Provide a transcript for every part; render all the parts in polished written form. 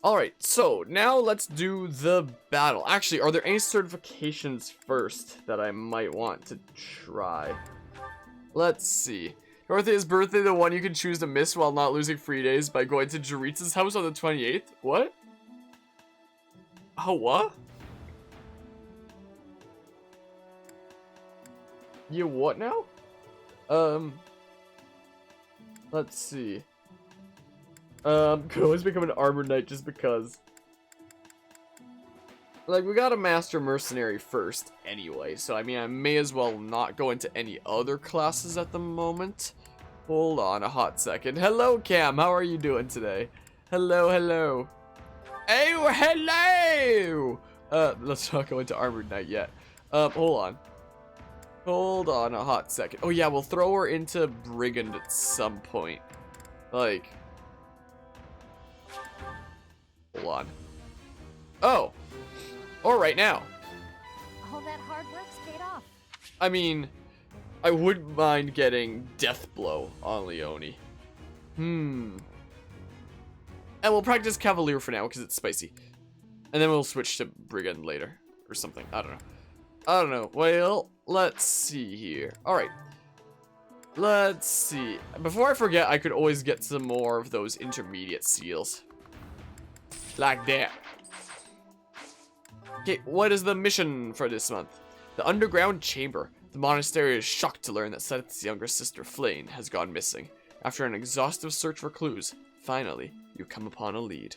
Alright, so now let's do the battle. Actually, are there any certifications first that I might want to try? Let's see. Dorothea's birthday, the one you can choose to miss while not losing free days by going to Jaritza's house on the 28th? What? Oh, what? You what now? Let's see. Could always become an armored knight just because. Like, we got a master mercenary first anyway, so I mean, I may as well not go into any other classes at the moment. Hold on a hot second. Hello, Cam. How are you doing today? Hello, hello. Oh, hello! Let's not go into armored knight yet. Hold on. Hold on a hot second. Oh yeah, we'll throw her into brigand at some point. Like, hold on. Oh, or right now. All that hard work's paid off. I mean, I wouldn't mind getting death blow on Leone. And we'll practice cavalier for now because it's spicy, and then we'll switch to brigand later or something. I don't know. Well, let's see here. All right. Let's see. Before I forget, I could always get some more of those intermediate seals. Like that. Okay, what is the mission for this month? The underground chamber. The monastery is shocked to learn that Seth's younger sister, Flane, has gone missing. After an exhaustive search for clues, finally, you come upon a lead.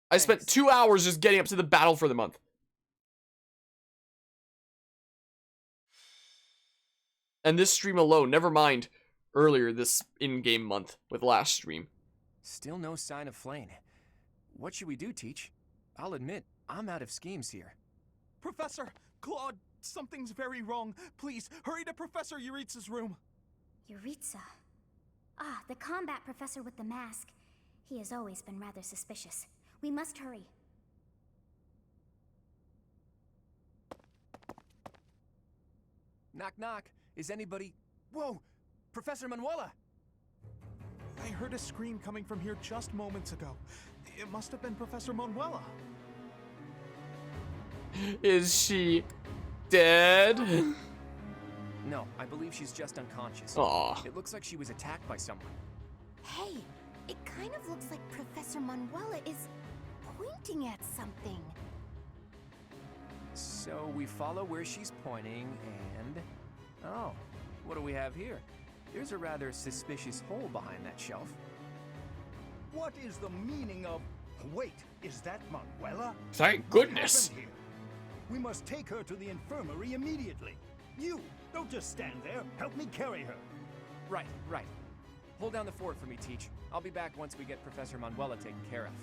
I spent 2 hours just getting up to the battle for the month. And this stream alone, never mind earlier this in-game month with last stream. Still no sign of Flane. What should we do, Teach? I'll admit, I'm out of schemes here. Professor! Claude, something's very wrong. Please, hurry to Professor Yuritsa's room. Yuritsa. Ah, the combat professor with the mask. He has always been rather suspicious. We must hurry. Knock, knock. Is anybody... Whoa! Professor Manuela! I heard a scream coming from here just moments ago. It must have been Professor Manuela. Is she dead? No, I believe she's just unconscious. Aw. It looks like she was attacked by someone. Hey, it kind of looks like Professor Manuela is pointing at something. So we follow where she's pointing and... Oh, what do we have here? There's a rather suspicious hole behind that shelf. What is the meaning of... Wait, is that Manuela? Thank goodness. What happened here? We must take her to the infirmary immediately. You, don't just stand there. Help me carry her. Right. Hold down the fort for me, Teach. I'll be back once we get Professor Manuela taken care of.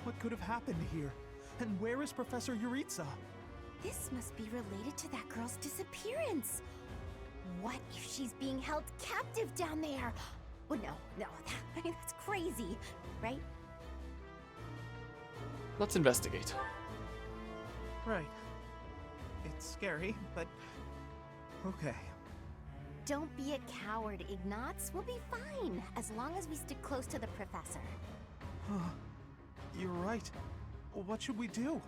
What could have happened here? And where is Professor Yuritsa? This must be related to that girl's disappearance. What if she's being held captive down there? Oh, no, that's crazy, right? Let's investigate. Right. It's scary, but... okay. Don't be a coward, Ignatz. We'll be fine, as long as we stick close to the professor. You're right. What should we do?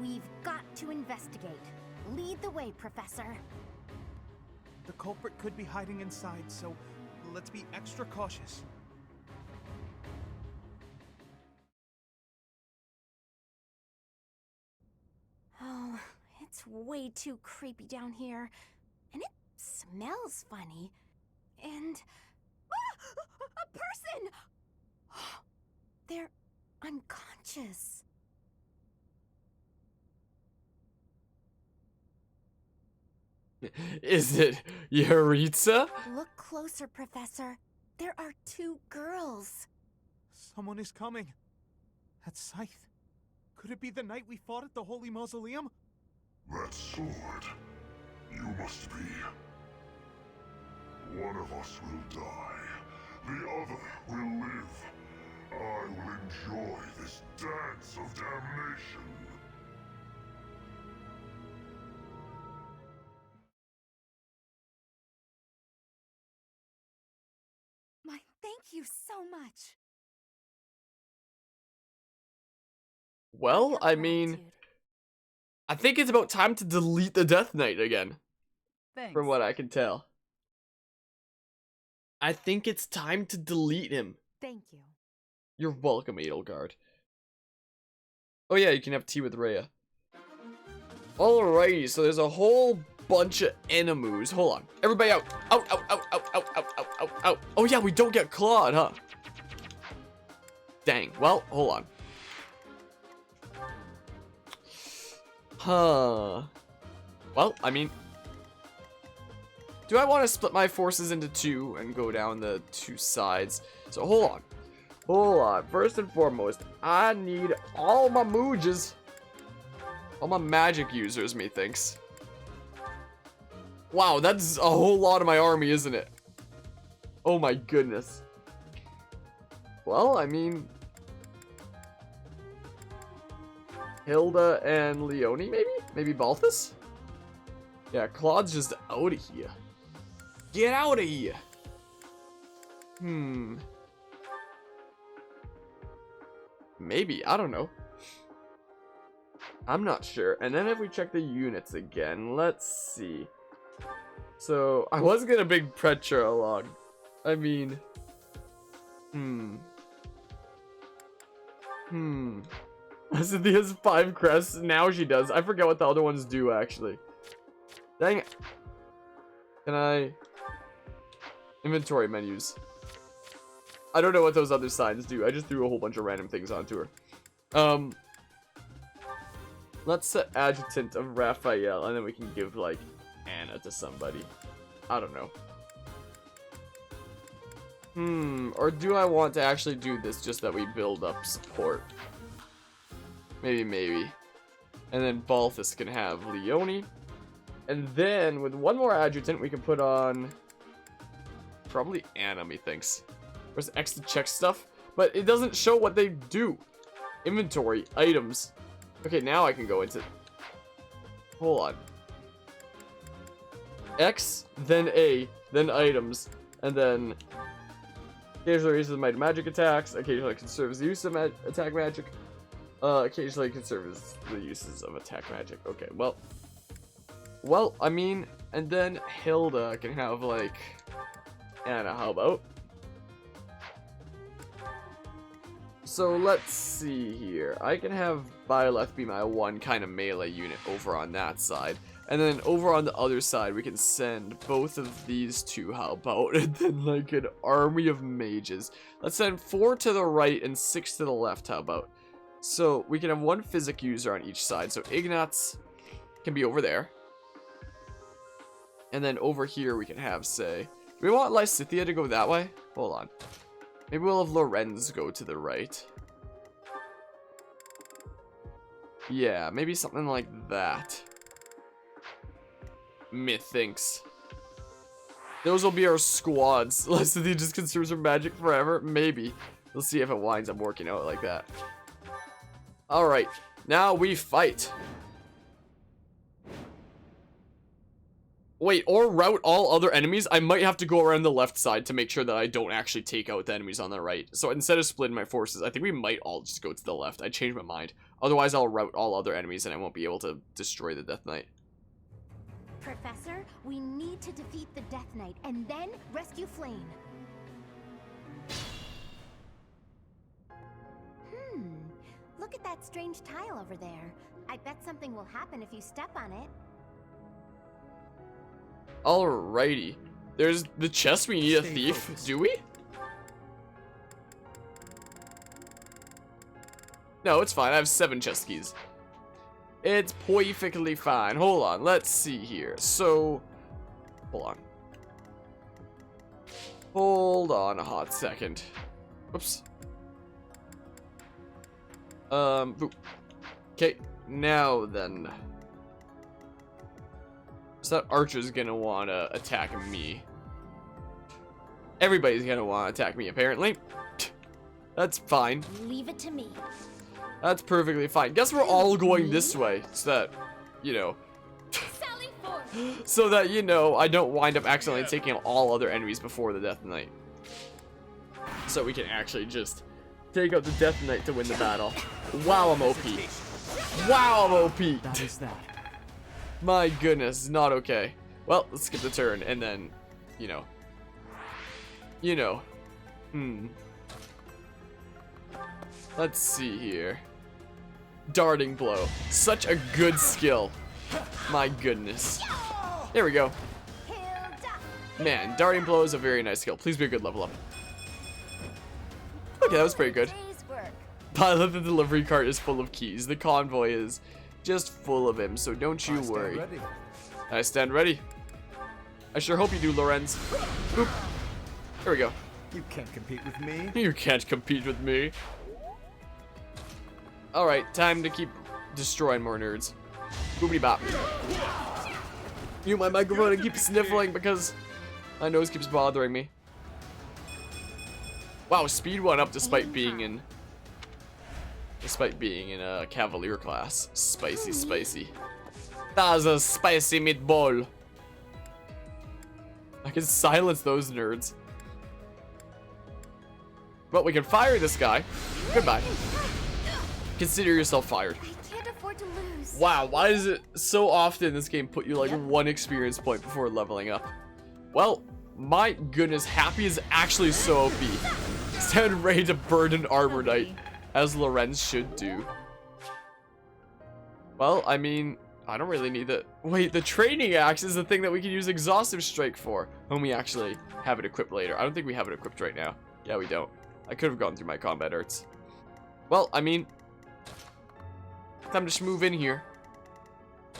We've got to investigate. Lead the way, Professor. The culprit could be hiding inside, so let's be extra cautious. Oh, it's way too creepy down here. And it smells funny. And... Ah! A person! They're unconscious. Is it Yuritsa? Look closer, Professor. There are 2 girls. Someone is coming. That's Scythe. Could it be the knight we fought at the Holy Mausoleum? That sword, you must be. One of us will die, the other will live. I will enjoy this dance of damnation. you so much. Well, I mean, Gratitude. I think it's about time to delete the Death Knight again, Thanks. from what I can tell. I think it's time to delete him. Thank you. You're welcome, Edelgard. Oh yeah, you can have tea with Rhea. Alrighty, so there's a whole bunch of enemies. Hold on. Everybody out. Out, out, out, out, out, out, out, out, out. Oh yeah, we don't get clawed, huh? Dang. Well, hold on. Huh. Well, I mean, do I want to split my forces into two and go down the two sides? So hold on. Hold on. First and foremost, I need all my mooges. All my magic users, methinks. Wow, that's a whole lot of my army, isn't it? Oh my goodness. Well, I mean, Hilda and Leonie, maybe? Maybe Balthus? Yeah, Claude's just out of here. Get out of here. Maybe, I don't know. I'm not sure. And then if we check the units again, let's see. So, I was gonna bring Pretra along. I mean, Cynthia has 5 crests. Now she does. I forget what the other ones do, actually. Dang it. Can I... Inventory menus. I don't know what those other signs do. I just threw a whole bunch of random things onto her. Let's set Adjutant of Raphael, and then we can give, like, Anna to somebody. I don't know. Or do I want to actually do this just that we build up support? Maybe. And then Balthus can have Leonie. And then, with one more adjutant, we can put on... probably Anna, methinks. There's X to check stuff, but it doesn't show what they do. Inventory, items. Okay, now I can go into... Hold on. X, then A, then items, and then... Occasionally uses my magic attacks, occasionally conserves the use of attack magic, occasionally conserves the uses of attack magic. Okay, well, I mean, and then Hilda can have, like, Anna, how about? So let's see here. I can have Byleth be my one kind of melee unit over on that side. And then over on the other side, we can send both of these two, how about? And then like an army of mages. Let's send 4 to the right and 6 to the left, how about? So we can have 1 physic user on each side. So Ignatz can be over there. And then over here we can have, say... Do we want Lysithea to go that way? Hold on. Maybe we'll have Lorenz go to the right. Yeah, maybe something like that. Methinks. Those will be our squads. Lysithea just consumes her magic forever. Maybe. We'll see if it winds up working out like that. Alright. Now we fight. Wait, or route all other enemies? I might have to go around the left side to make sure that I don't actually take out the enemies on the right. So instead of splitting my forces, I think we might all just go to the left. I changed my mind. Otherwise, I'll route all other enemies and I won't be able to destroy the Death Knight. Professor, we need to defeat the Death Knight and then rescue Flame. Look at that strange tile over there. I bet something will happen if you step on it. Alrighty. There's the chest. We need a thief. Do we? No, it's fine. I have 7 chest keys. It's perfectly fine. Hold on. Let's see here. So, hold on. Hold on a hot second. Whoops. Okay. Now then. So that archer's gonna wanna attack me. Everybody's gonna wanna attack me, apparently. That's fine. Leave it to me. That's perfectly fine. Guess we're all going this way, so that, you know. Sally forth. So that, you know, I don't wind up accidentally taking out all other enemies before the Death Knight. so we can actually just take out the Death Knight to win the battle. Wow, I'm OP. Wow, I'm OP. That is that. My goodness, not okay. Well, let's skip the turn and then, you know. Let's see here. Darting blow. Such a good skill. My goodness. There we go. Man, darting blow is a very nice skill. Please be a good level up. Okay, that was pretty good. Byleth, the delivery cart is full of keys. The convoy is just full of him, so don't you worry. I stand ready. I sure hope you do, Lorenz. Boop. There we go. You can't compete with me. You can't compete with me. Alright, time to keep destroying more nerds. Boopity bop. Mute my microphone and keep sniffling because my nose keeps bothering me. Wow, speed went up despite being in a Cavalier class. Spicy, spicy. That's a spicy meatball. I can silence those nerds. But we can fire this guy. Goodbye. Consider yourself fired. I can't afford to lose. Wow, why does it so often in this game put you like 1 experience point before leveling up? Well, my goodness, Happy is actually so OP. Stand ready to burn an Armor Knight, as Lorenz should do. Well, I mean, I don't really need that. Wait, the training axe is the thing that we can use Exhaustive Strike for when we actually have it equipped later. I don't think we have it equipped right now. Yeah, we don't. I could have gone through my combat arts. Well, I mean, time to just move in here.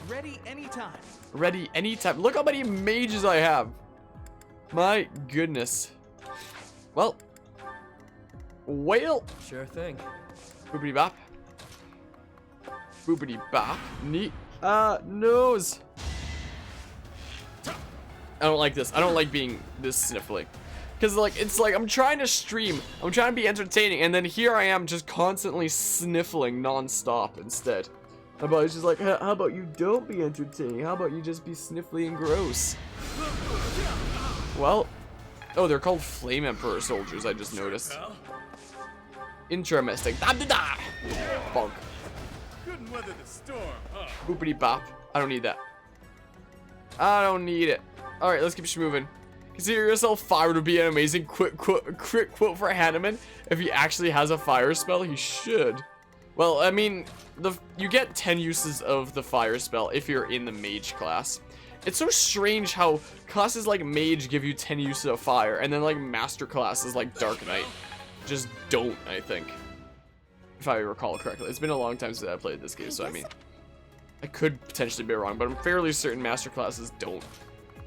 Ready anytime. Ready anytime. Look how many mages I have. My goodness. Well. Whale. Sure thing. Boopity bop. Boopity bop. Neat. Nose. I don't like this. I don't like being this sniffly. Because, like, it's like I'm trying to stream. I'm trying to be entertaining. And then here I am just constantly sniffling non-stop instead. How about it's just like, how about you don't be entertaining? How about you just be sniffly and gross? Well. Oh, they're called Flame Emperor soldiers, I just noticed. Interesting. Da-da-da! Bonk. Couldn't weather the storm, huh? Boopity bop. I don't need that. I don't need it. Alright, let's keep moving. Consider yourself fired would be an amazing quick quote for Hanneman. If he actually has a fire spell, he should. Well, I mean, you get 10 uses of the fire spell if you're in the mage class. It's so strange how classes like mage give you 10 uses of fire, and then like master classes like Dark Knight just don't, I think. If I recall correctly. It's been a long time since I played this game, so I mean, I could potentially be wrong, but I'm fairly certain master classes don't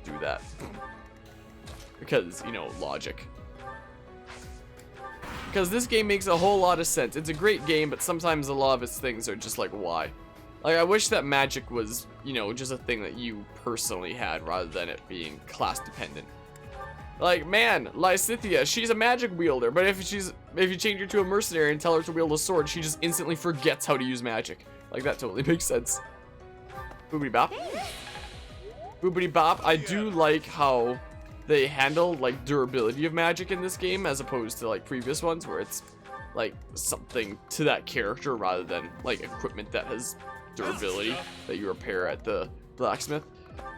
do that. Because, you know, logic. Because this game makes a whole lot of sense. It's a great game, but sometimes a lot of its things are just like, why? Like, I wish that magic was, you know, just a thing that you personally had rather than it being class dependent. Like, man, Lysithia, she's a magic wielder, but if you change her to a mercenary and tell her to wield a sword, she just instantly forgets how to use magic. Like, that totally makes sense. Boopity bop. Boopity bop. I do like how they handle like durability of magic in this game as opposed to like previous ones where it's like something to that character rather than like equipment that has durability that you repair at the blacksmith.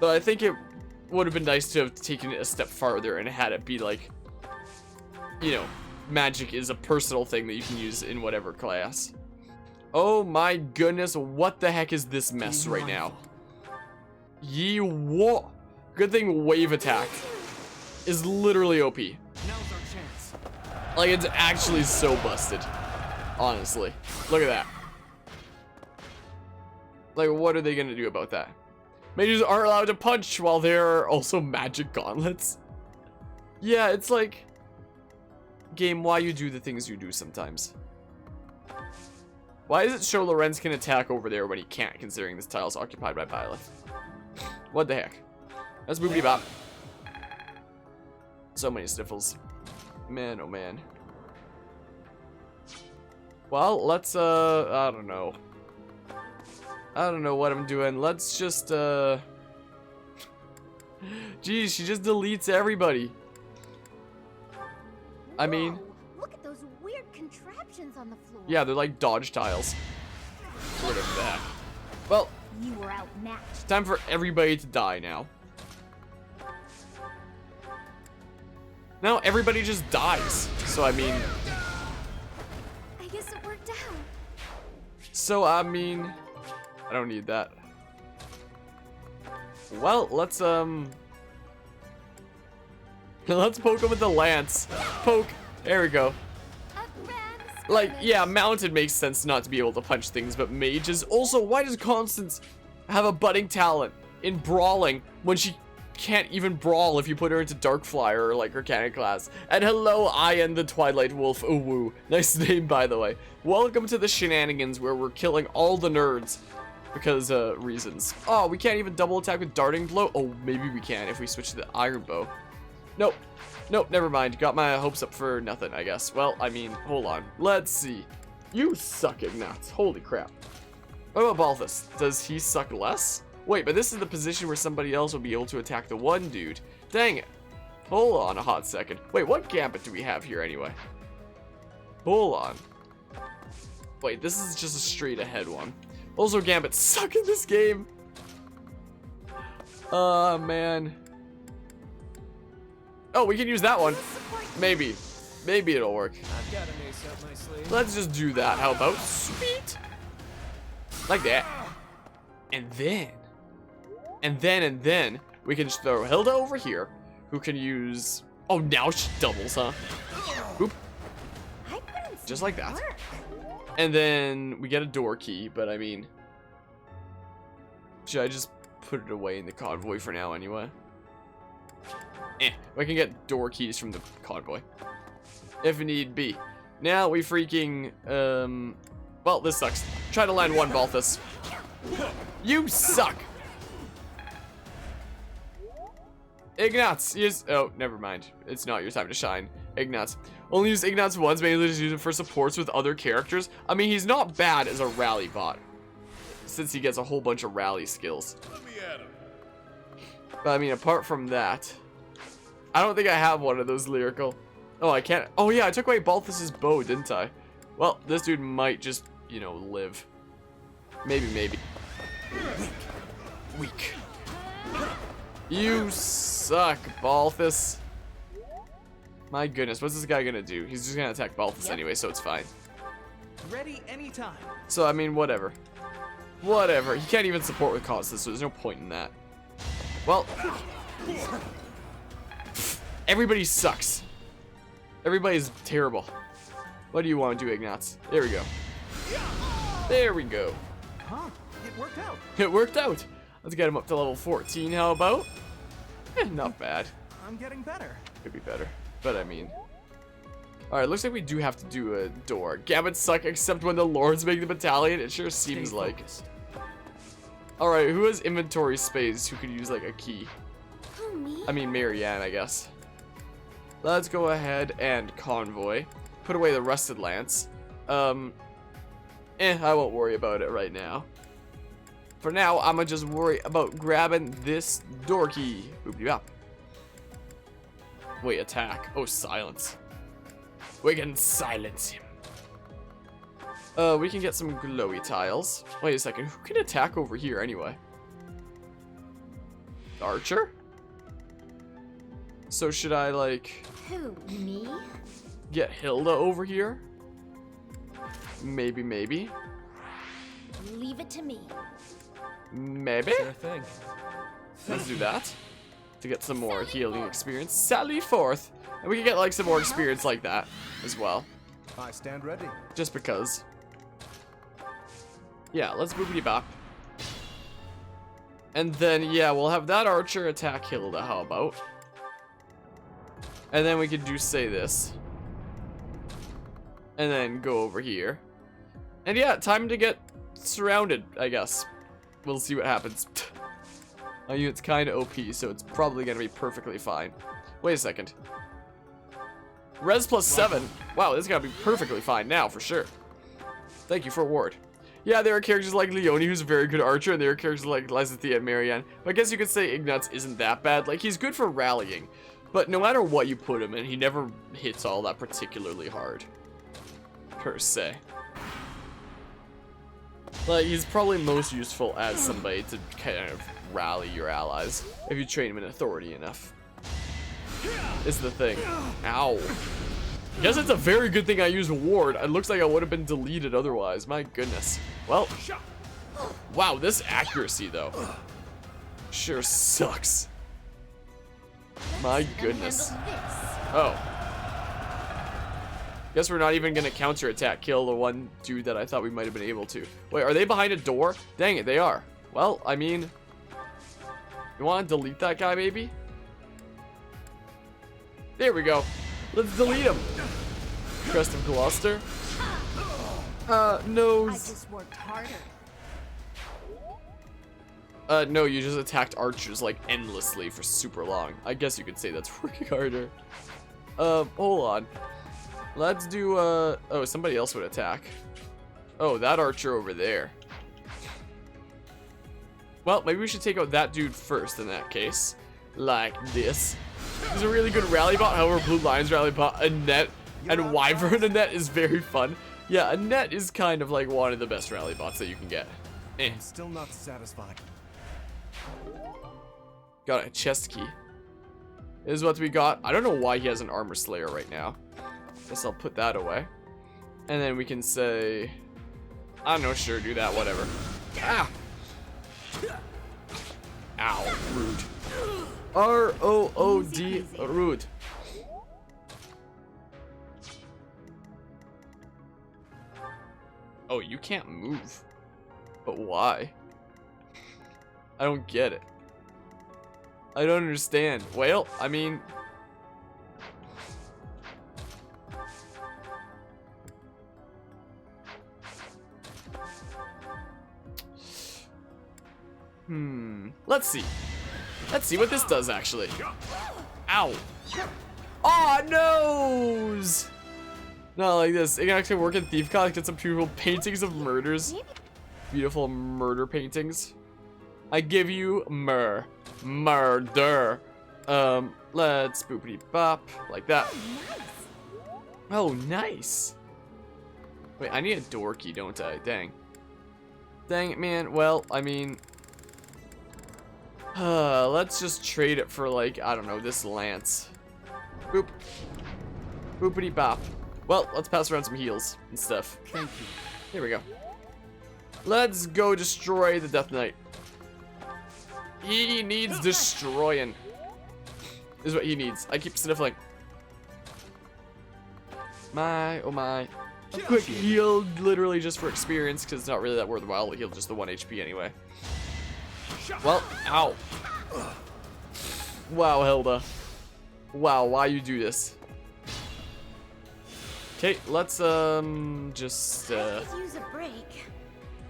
But I think it would have been nice to have taken it a step farther and had it be like, you know, magic is a personal thing that you can use in whatever class. Oh my goodness, what the heck is this mess right now? Yee what? Good thing wave attack is literally OP. Now's our chance. Like, it's actually so busted. Honestly. Look at that. Like, what are they gonna do about that? Mages aren't allowed to punch while there are also magic gauntlets. Yeah, it's like, game, why you do the things you do sometimes. Why does it show Lorenz can attack over there when he can't, considering this tile is occupied by Byleth? What the heck? That's boopity bop. So many sniffles. Man, oh man. Well, let's, I don't know. I don't know what I'm doing. Let's just, Geez, she just deletes everybody. I mean, Whoa, Yeah, they're like dodge tiles. Whatever the heck. Well, You were outmatched. time for everybody to die now. Now everybody just dies. So, I mean... I guess it worked out. So, I mean... I don't need that. Well, let's let's poke him with the lance. Poke. There we go. Like, yeah, mounted makes sense not to be able to punch things, but mages. Also, why does Constance have a budding talent in brawling when she can't even brawl if you put her into Darkflyer or like her canon class? And hello, I am the Twilight Wolf. Oh, woo. Nice name, by the way. Welcome to the shenanigans where we're killing all the nerds because, reasons. Oh, we can't even double attack with Darting Blow? Oh, maybe we can if we switch to the Iron Bow. Nope. Nope, never mind. Got my hopes up for nothing, I guess. Well, I mean, hold on. Let's see. You suck, Ignatz. Holy crap. What about Balthus? Does he suck less? Wait, but this is the position where somebody else will be able to attack the one dude. Dang it. Hold on a hot second. Wait, what gambit do we have here anyway? Hold on. Wait, this is just a straight ahead one. Also, gambits suck in this game. Man. Oh, we can use that one. Maybe. Maybe it'll work. I've got an ace up my sleeve. Let's just do that. How about? Sweet. Like that. And then, we can just throw Hilda over here, who can use... Oh, now she doubles, huh? Boop. Just like that. And then we get a door key, but I mean... Should I just put it away in the convoy for now anyway? We can get door keys from the convoy. If need be. Now we freaking, well, this sucks. Try to land one, Balthus. You suck! Ignatz, use... Oh, never mind. It's not your time to shine. Ignatz. Only use Ignatz once, mainly just use it for supports with other characters. I mean, he's not bad as a rally bot, since he gets a whole bunch of rally skills. Let me at him. But I mean, apart from that... I don't think I have one of those lyrical. Oh, I can't. Oh, yeah, I took away Balthus's bow, didn't I? Well, this dude might just, you know, live. Maybe. Weak. You suck, Balthus. My goodness, what's this guy gonna do? He's just gonna attack Balthus anyway, so it's fine. Ready anytime. So, I mean, whatever. Whatever. He can't even support with Constance, so there's no point in that. Well... Everybody sucks. Everybody's terrible. What do you want to do, Ignatz? There we go. There we go. Huh? It worked out. It worked out. Let's get him up to level 14. How about? Not bad. I'm getting better. Could be better. But I mean... Alright, looks like we do have to do a door. Gambits suck except when the lords make the battalion. It sure seems like. Alright, who has inventory space who could use like a key? Who, me? I mean, Marianne, I guess. Let's go ahead and convoy. Put away the rusted lance. I won't worry about it right now. For now, I'm gonna just worry about grabbing this door key. Boop-de-bop. Wait, attack. Oh, silence. We can silence him. We can get some glowy tiles. Wait a second, who can attack over here anyway? Archer? So should I, like... Who, me? Get Hilda over here? Maybe. Leave it to me. Maybe? Sure thing. Let's do that. To get some more healing experience. Sally forth! And we can get, like, some more experience like that as well. I stand ready. Just because. Yeah, let's boopity-bop. And then, yeah, we'll have that archer attack Hilda, how about? And then we could do, say, this. And then go over here. And yeah, time to get surrounded, I guess. We'll see what happens. My unit's kind of OP, so it's probably going to be perfectly fine. Wait a second. Res plus 7. Wow, this is going to be perfectly fine now, for sure. Thank you for a ward. Yeah, there are characters like Leone, who's a very good archer, and there are characters like Lysithea and Marianne. But I guess you could say Ignatz isn't that bad. Like, he's good for rallying. But no matter what you put him in, he never hits all that particularly hard. Per se. Like, he's probably most useful as somebody to kind of rally your allies if you train him in authority enough. Is the thing. Ow. Guess it's a very good thing I used ward. It looks like I would have been deleted otherwise. My goodness. Well. Wow, this accuracy though. Sure sucks. My goodness. Oh. Guess we're not even gonna counterattack kill the one dude that I thought we might have been able to. Wait, are they behind a door? Dang it, they are. Well, I mean, you want to delete that guy maybe? There we go. Let's delete him. Crest of Gloucester. Nose. I just worked harder. No, you just attacked archers like endlessly for super long. I guess you could say that's working harder. Hold on. Let's do, oh, somebody else would attack. Oh, that archer over there. Well, maybe we should take out that dude first in that case. Like this. He's a really good rally bot. However, Blue Lion's rally bot, Annette, and Wyvern Annette is very fun. Yeah, Annette is kind of like one of the best rally bots that you can get. I'm still not satisfied. Got a chest key. This is what we got. I don't know why he has an armor slayer right now. Guess I'll put that away. And then we can say, I don't know, sure, do that, whatever. Ah! Ow, rude. R-O-O-D, rude. Oh, you can't move. But why? I don't get it. I don't understand. Well, I mean... Let's see. Let's see what this does, actually. Ow. Aw, nose! Not like this. It can actually work in Thief Con. Get some beautiful paintings of murders. Beautiful murder paintings. I give you murder. Let's boopity bop. Like that. Oh, nice. Wait, I need a door key, don't I? Dang. Dang it, man. Well, I mean... let's just trade it for, like, I don't know, this lance. Boop. Boopity bop. Well, let's pass around some heals and stuff. Thank you. Here we go. Let's go destroy the Death Knight. He needs destroying. Is what he needs. I keep sniffling. My, oh my. A quick heal, literally just for experience, because it's not really that worthwhile to heal just the 1 HP anyway. Well, ow. Wow, Hilda. Wow, why you do this? Okay, let's just I could use a break.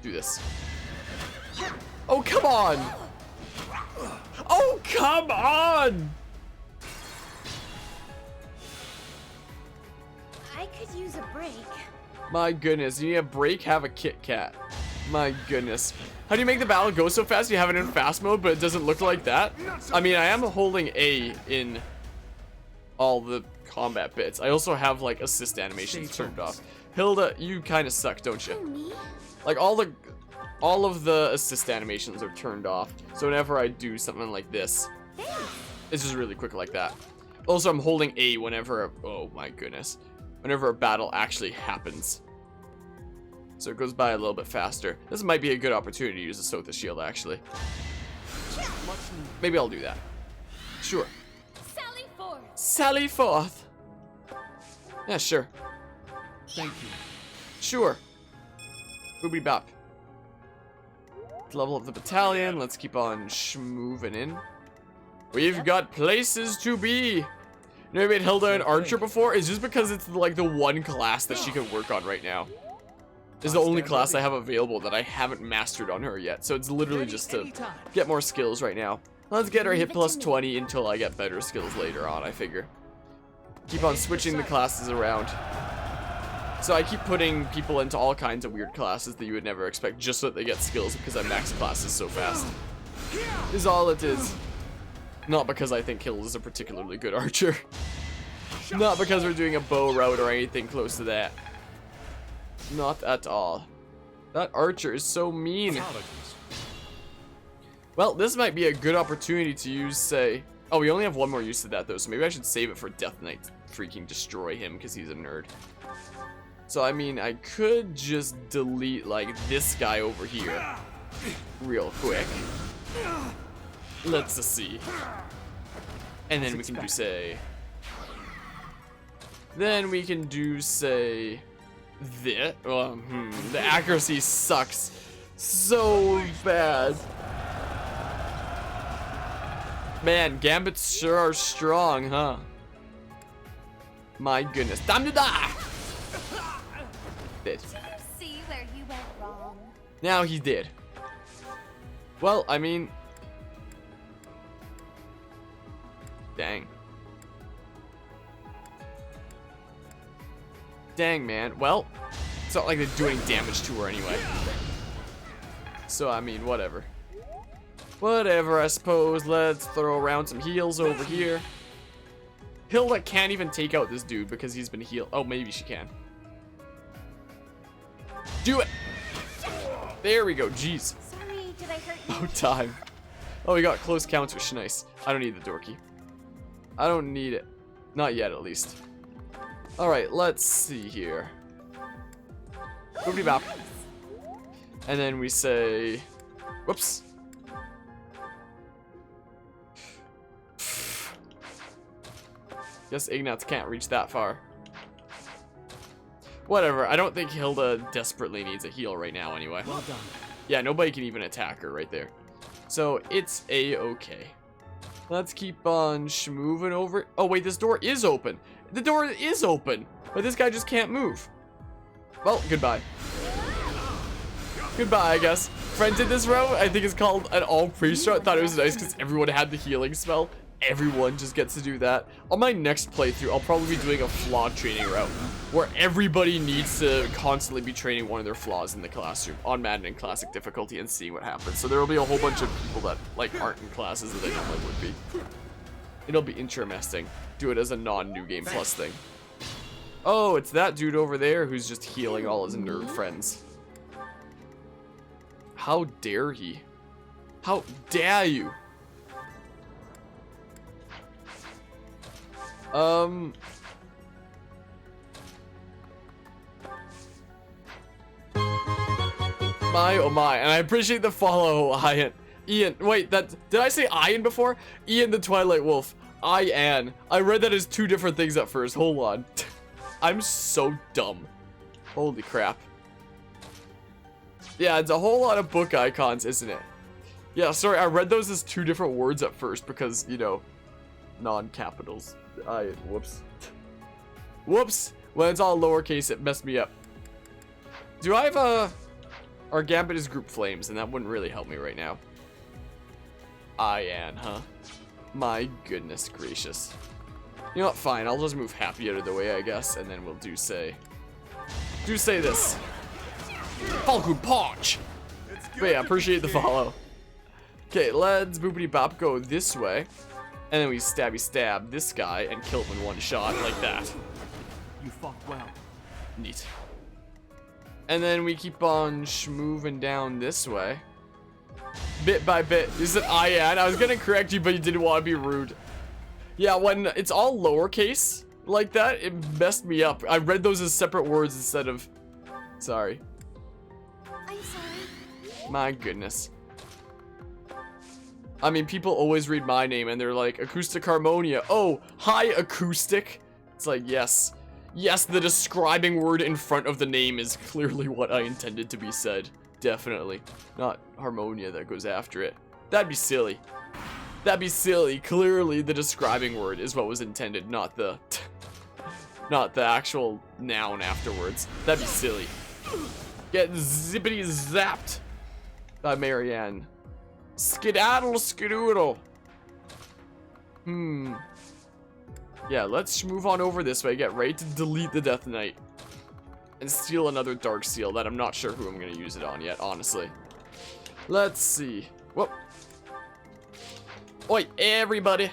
do this. Oh, come on! Oh, come on! I could use a break. My goodness, you need a break, have a Kit Kat. My goodness. How do you make the battle go so fast? You have it in fast mode, but it doesn't look like that? I mean, I am holding A in all the combat bits. I also have, like, assist animations turned off. Hilda, you kind of suck, don't you? Me? Like, all of the assist animations are turned off. So whenever I do something like this, it's just really quick like that. Also, I'm holding A whenever, oh my goodness, whenever a battle actually happens. So it goes by a little bit faster. This might be a good opportunity to use a Sothis shield, actually. Maybe I'll do that. Sure. Sally forth. Sally forth. Yeah, sure. Thank you. Sure. Boobity bop. Level of the battalion. Let's keep on moving in. We've got places to be. Never made Hilda an archer before? It's just because it's like the one class that she can work on right now. It's the only class I have available that I haven't mastered on her yet. So it's literally just to get more skills right now. Let's get her hit plus 20 until I get better skills later on, I figure. Keep on switching the classes around. So I keep putting people into all kinds of weird classes that you would never expect just so that they get skills because I max classes so fast. Is all it is. Not because I think Hill is a particularly good archer. Not because we're doing a bow route or anything close to that. Not at all. That archer is so mean. Apologies. Well, this might be a good opportunity to use, say... Oh, we only have one more use of that, though, so maybe I should save it for Death Knight. Freaking destroy him, because he's a nerd. So, I mean, I could just delete, like, this guy over here. Real quick. Let's see. And then we can do, say... Then we can do, say... This. The accuracy sucks so bad. Man, gambits sure are strong, huh? My goodness. Time to die! Dead. See where you went wrong. Now he's dead. Well, I mean... Dang. Dang, man. Well, it's not like they're doing damage to her anyway. So, I mean, whatever. Whatever, I suppose. Let's throw around some heals over here. Hilda can't even take out this dude because he's been healed. Oh, maybe she can. Do it! There we go. Jeez. Sorry, did I hurt you? Oh, time. Oh, we got close counts with Schneis. I don't need the door key. I don't need it. Not yet, at least. Alright, let's see here. Boopity bop. And then we say... Whoops. Guess Ignatz can't reach that far. Whatever, I don't think Hilda desperately needs a heal right now anyway. Well done. Yeah, nobody can even attack her right there. So, it's a-okay. Let's keep on moving over. Oh, wait, this door is open. The door is open, but this guy just can't move. Well, goodbye. Goodbye, I guess. Friend did this route. I think it's called an all-priest route. Thought it was nice because everyone had the healing spell. Everyone just gets to do that. On my next playthrough, I'll probably be doing a Flaw training route where everybody needs to constantly be training one of their flaws in the classroom on Maddening Classic difficulty and seeing what happens. So there will be a whole bunch of people that like aren't in classes that they normally would be. It'll be interesting. Do it as a non-new game plus thing. Oh, it's that dude over there who's just healing all his nerd friends. How dare he? How dare you? My oh my, and I appreciate the follow, Ian. Ian, wait, did I say Ian before? Ian the Twilight Wolf. Ian. I read that as two different things at first. Hold on. I'm so dumb. Holy crap. Yeah, it's a whole lot of book icons, isn't it? Yeah, sorry, I read those as two different words at first because, you know, non-capitals. Whoops. Whoops. When it's all lowercase, it messed me up. Do I have our Gambit is group flames, and that wouldn't really help me right now. Ian, huh? My goodness gracious. You know what? Fine. I'll just move Happy out of the way, I guess, and then we'll do say this. Falcon Punch. But yeah, appreciate the follow. Okay, let's boopity bop go this way. And then we stabby stab this guy and kill him in one shot like that. You fought well. Neat. And then we keep on moving down this way. Bit by bit. Is it Ian? I was gonna correct you, but you didn't want to be rude. Yeah, when it's all lowercase like that, it messed me up. I read those as separate words instead of... Sorry. I'm sorry. My goodness. I mean, people always read my name and they're like, Acoustic Harmonia. Oh, hi, Acoustic. It's like, yes. Yes, the describing word in front of the name is clearly what I intended to be said. Definitely. Not Harmonia that goes after it. That'd be silly. That'd be silly. Clearly, the describing word is what was intended, not the... not the actual noun afterwards. That'd be silly. Get zippity zapped by Marianne. Skedaddle skedoodle. Yeah, let's move on over this way. Get ready to delete the Death Knight. And steal another Dark Seal that I'm not sure who I'm going to use it on yet, honestly. Let's see. Whoop. Oi, everybody.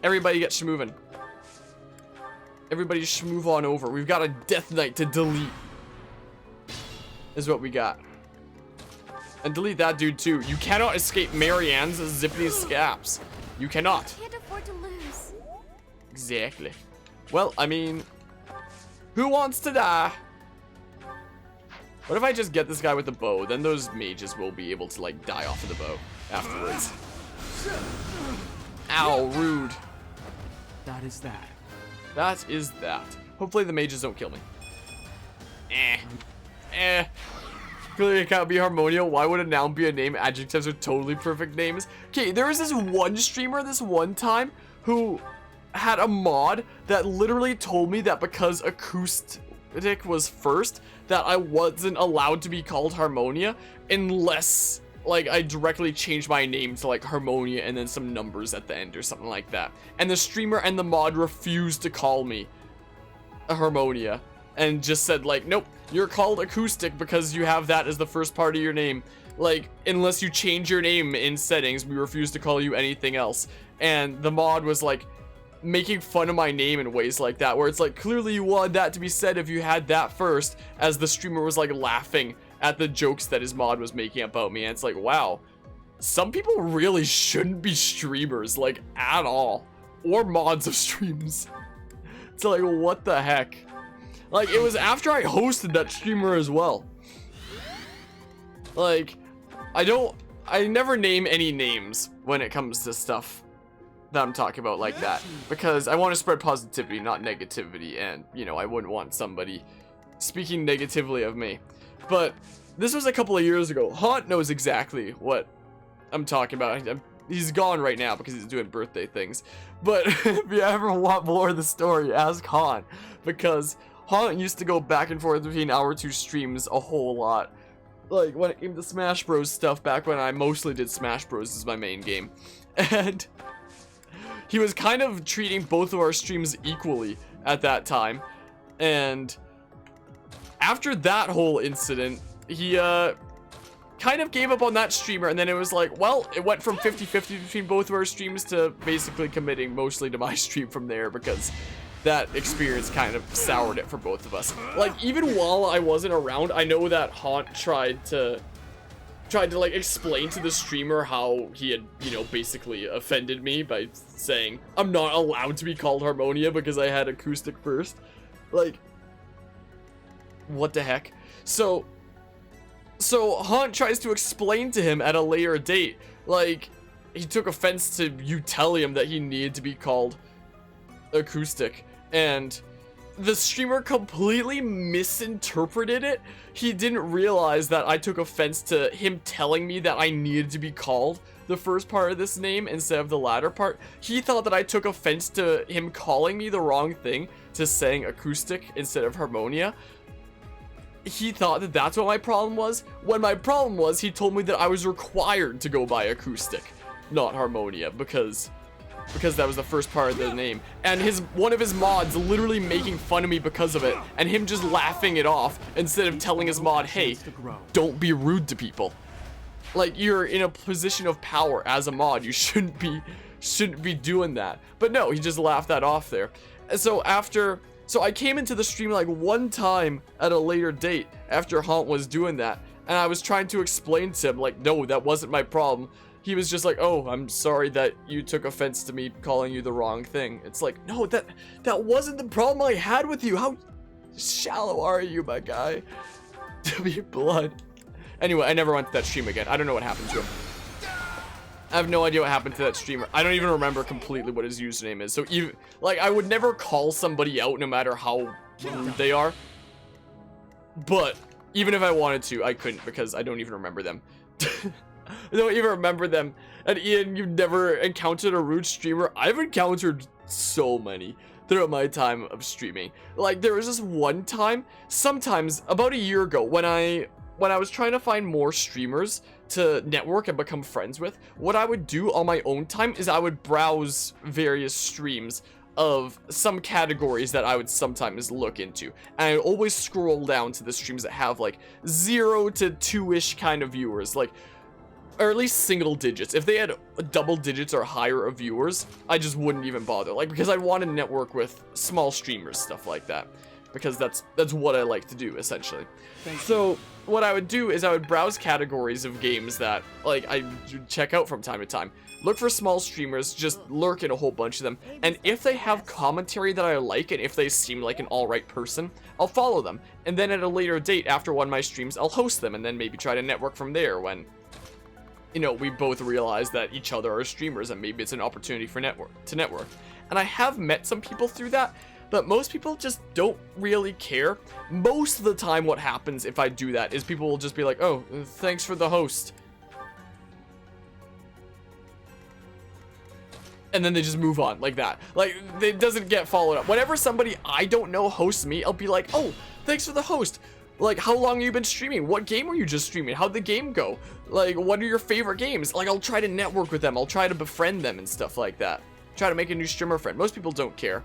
Everybody get schmoving. Everybody schmove on over. We've got a Death Knight to delete. is what we got. And delete that dude too. You cannot escape Marianne's zippity scaps. You cannot. Can't afford to lose. Exactly. Well, I mean, who wants to die? What if I just get this guy with the bow? Then those mages will be able to, like, die off of the bow afterwards. Ow, rude. That is that. That is that. Hopefully the mages don't kill me. Clearly it can't be Harmonia. Why would a noun be a name? Adjectives are totally perfect names. Okay, there was this one streamer this one time who had a mod that literally told me that because acoustic was first, that I wasn't allowed to be called Harmonia unless, like, I directly changed my name to, like, Harmonia and then some numbers at the end or something like that. And the streamer and the mod refused to call me a Harmonia and just said, like, nope, you're called Acoustic because you have that as the first part of your name. Like, unless you change your name in settings, we refuse to call you anything else. And the mod was, like, making fun of my name in ways like that, where it's like, clearly you wanted that to be said if you had that first, as the streamer was, like, laughing at the jokes that his mod was making about me. And it's like, wow, some people really shouldn't be streamers, like, at all, or mods of streams. It's like, what the heck? Like, it was after I hosted that streamer as well. Like, I never name any names when it comes to stuff that I'm talking about like that, because I want to spread positivity, not negativity, and, you know, I wouldn't want somebody speaking negatively of me. But this was a couple of years ago. Haunt knows exactly what I'm talking about. He's gone right now because he's doing birthday things. But if you ever want more of the story, ask Haunt, because Haunt used to go back and forth between our two streams a whole lot. Like, when it came to Smash Bros stuff, back when I mostly did Smash Bros as my main game. And he was kind of treating both of our streams equally at that time. And after that whole incident, he kind of gave up on that streamer, and then it was like, well, it went from 50-50 between both of our streams to basically committing mostly to my stream from there, because that experience kind of soured it for both of us. Like, even while I wasn't around, I know that Haunt tried to like explain to the streamer how he had, you know, basically offended me by saying I'm not allowed to be called Harmonia because I had Acoustic first. Like, what the heck? So Haunt tries to explain to him at a later date, like, he took offense to you telling him that he needed to be called Acoustic, and the streamer completely misinterpreted it. He didn't realize that I took offense to him telling me that I needed to be called the first part of this name instead of the latter part. He thought that I took offense to him calling me the wrong thing, to saying Acoustic instead of Harmonia. He thought that that's what my problem was, when my problem was he told me that I was required to go by Acoustic, not Harmonia, because that was the first part of the name. And one of his mods literally making fun of me because of it, and him just laughing it off instead of telling his mod, hey, don't be rude to people. Like, you're in a position of power as a mod, you shouldn't be doing that. But no, he just laughed that off there. And so I came into the stream like one time at a later date after Haunt was doing that, and I was trying to explain to him, like, no, that wasn't my problem. He was just like, oh, I'm sorry that you took offense to me calling you the wrong thing. It's like, no, that wasn't the problem I had with you. How shallow are you, my guy? To be blood. Anyway, I never went to that stream again. I don't know what happened to him. I have no idea what happened to that streamer. I don't even remember completely what his username is. So even, like, I would never call somebody out no matter how rude they are. But even if I wanted to, I couldn't, because I don't even remember them. I don't even remember them. And Ian, you've never encountered a rude streamer? I've encountered so many throughout my time of streaming. Like, there was this one time, sometimes about a year ago, when I was trying to find more streamers to network and become friends with, what I would do on my own time is I would browse various streams of some categories that I would sometimes look into, and I would always scroll down to the streams that have like 0 to 2-ish kind of viewers, like, or at least single digits. If they had double digits or higher of viewers, I just wouldn't even bother, like, because I want to network with small streamers, stuff like that, because that's what I like to do, essentially. So what I would do is I would browse categories of games that, like, I check out from time to time. Look for small streamers, just lurk in a whole bunch of them. And if they have commentary that I like, and if they seem like an alright person, I'll follow them. And then at a later date, after one of my streams, I'll host them, and then maybe try to network from there when, you know, we both realize that each other are streamers, and maybe it's an opportunity for network. And I have met some people through that, but most people just don't really care. Most of the time what happens if I do that is people will just be like, oh, thanks for the host. And then they just move on like that. Like, it doesn't get followed up. Whenever somebody I don't know hosts me, I'll be like, oh, thanks for the host. Like, how long have you been streaming? What game were you just streaming? How'd the game go? Like, what are your favorite games? Like, I'll try to network with them. I'll try to befriend them and stuff like that. Try to make a new streamer friend. Most people don't care.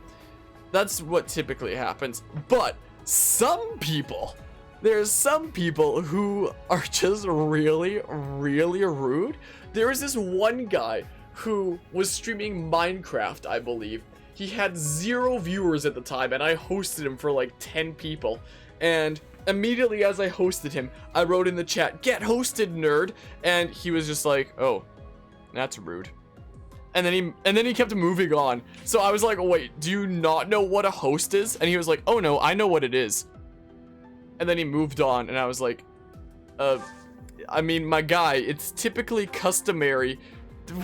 That's what typically happens. But some people, there's some people who are just really, really rude. There was this one guy who was streaming Minecraft, I believe. He had 0 viewers at the time, and I hosted him for like 10 people. And immediately as I hosted him, I wrote in the chat, "Get hosted, nerd." And he was just like, "Oh, that's rude." And then he kept moving on. So I was like, "Wait, do you not know what a host is?" And he was like, "Oh no, I know what it is." And then he moved on, and I was like, I mean, my guy, it's typically customary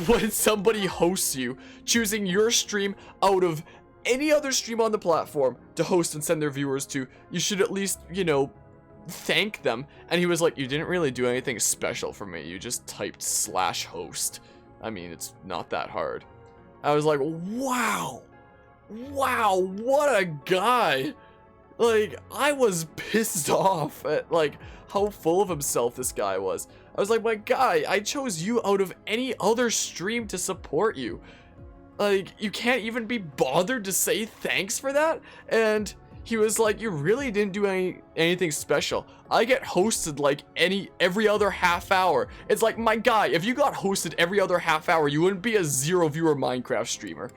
when somebody hosts you, choosing your stream out of any other stream on the platform to host and send their viewers to. You should at least, you know, thank them. And he was like, "You didn't really do anything special for me. You just typed /host. I mean, it's not that hard." I was like, wow, what a guy. Like, I was pissed off at, like, how full of himself this guy was. I was like, my guy, I chose you out of any other stream to support you. Like, you can't even be bothered to say thanks for that? And he was like, "You really didn't do anything special. I get hosted like every other half hour." It's like, my guy, if you got hosted every other half hour, you wouldn't be a 0 viewer Minecraft streamer.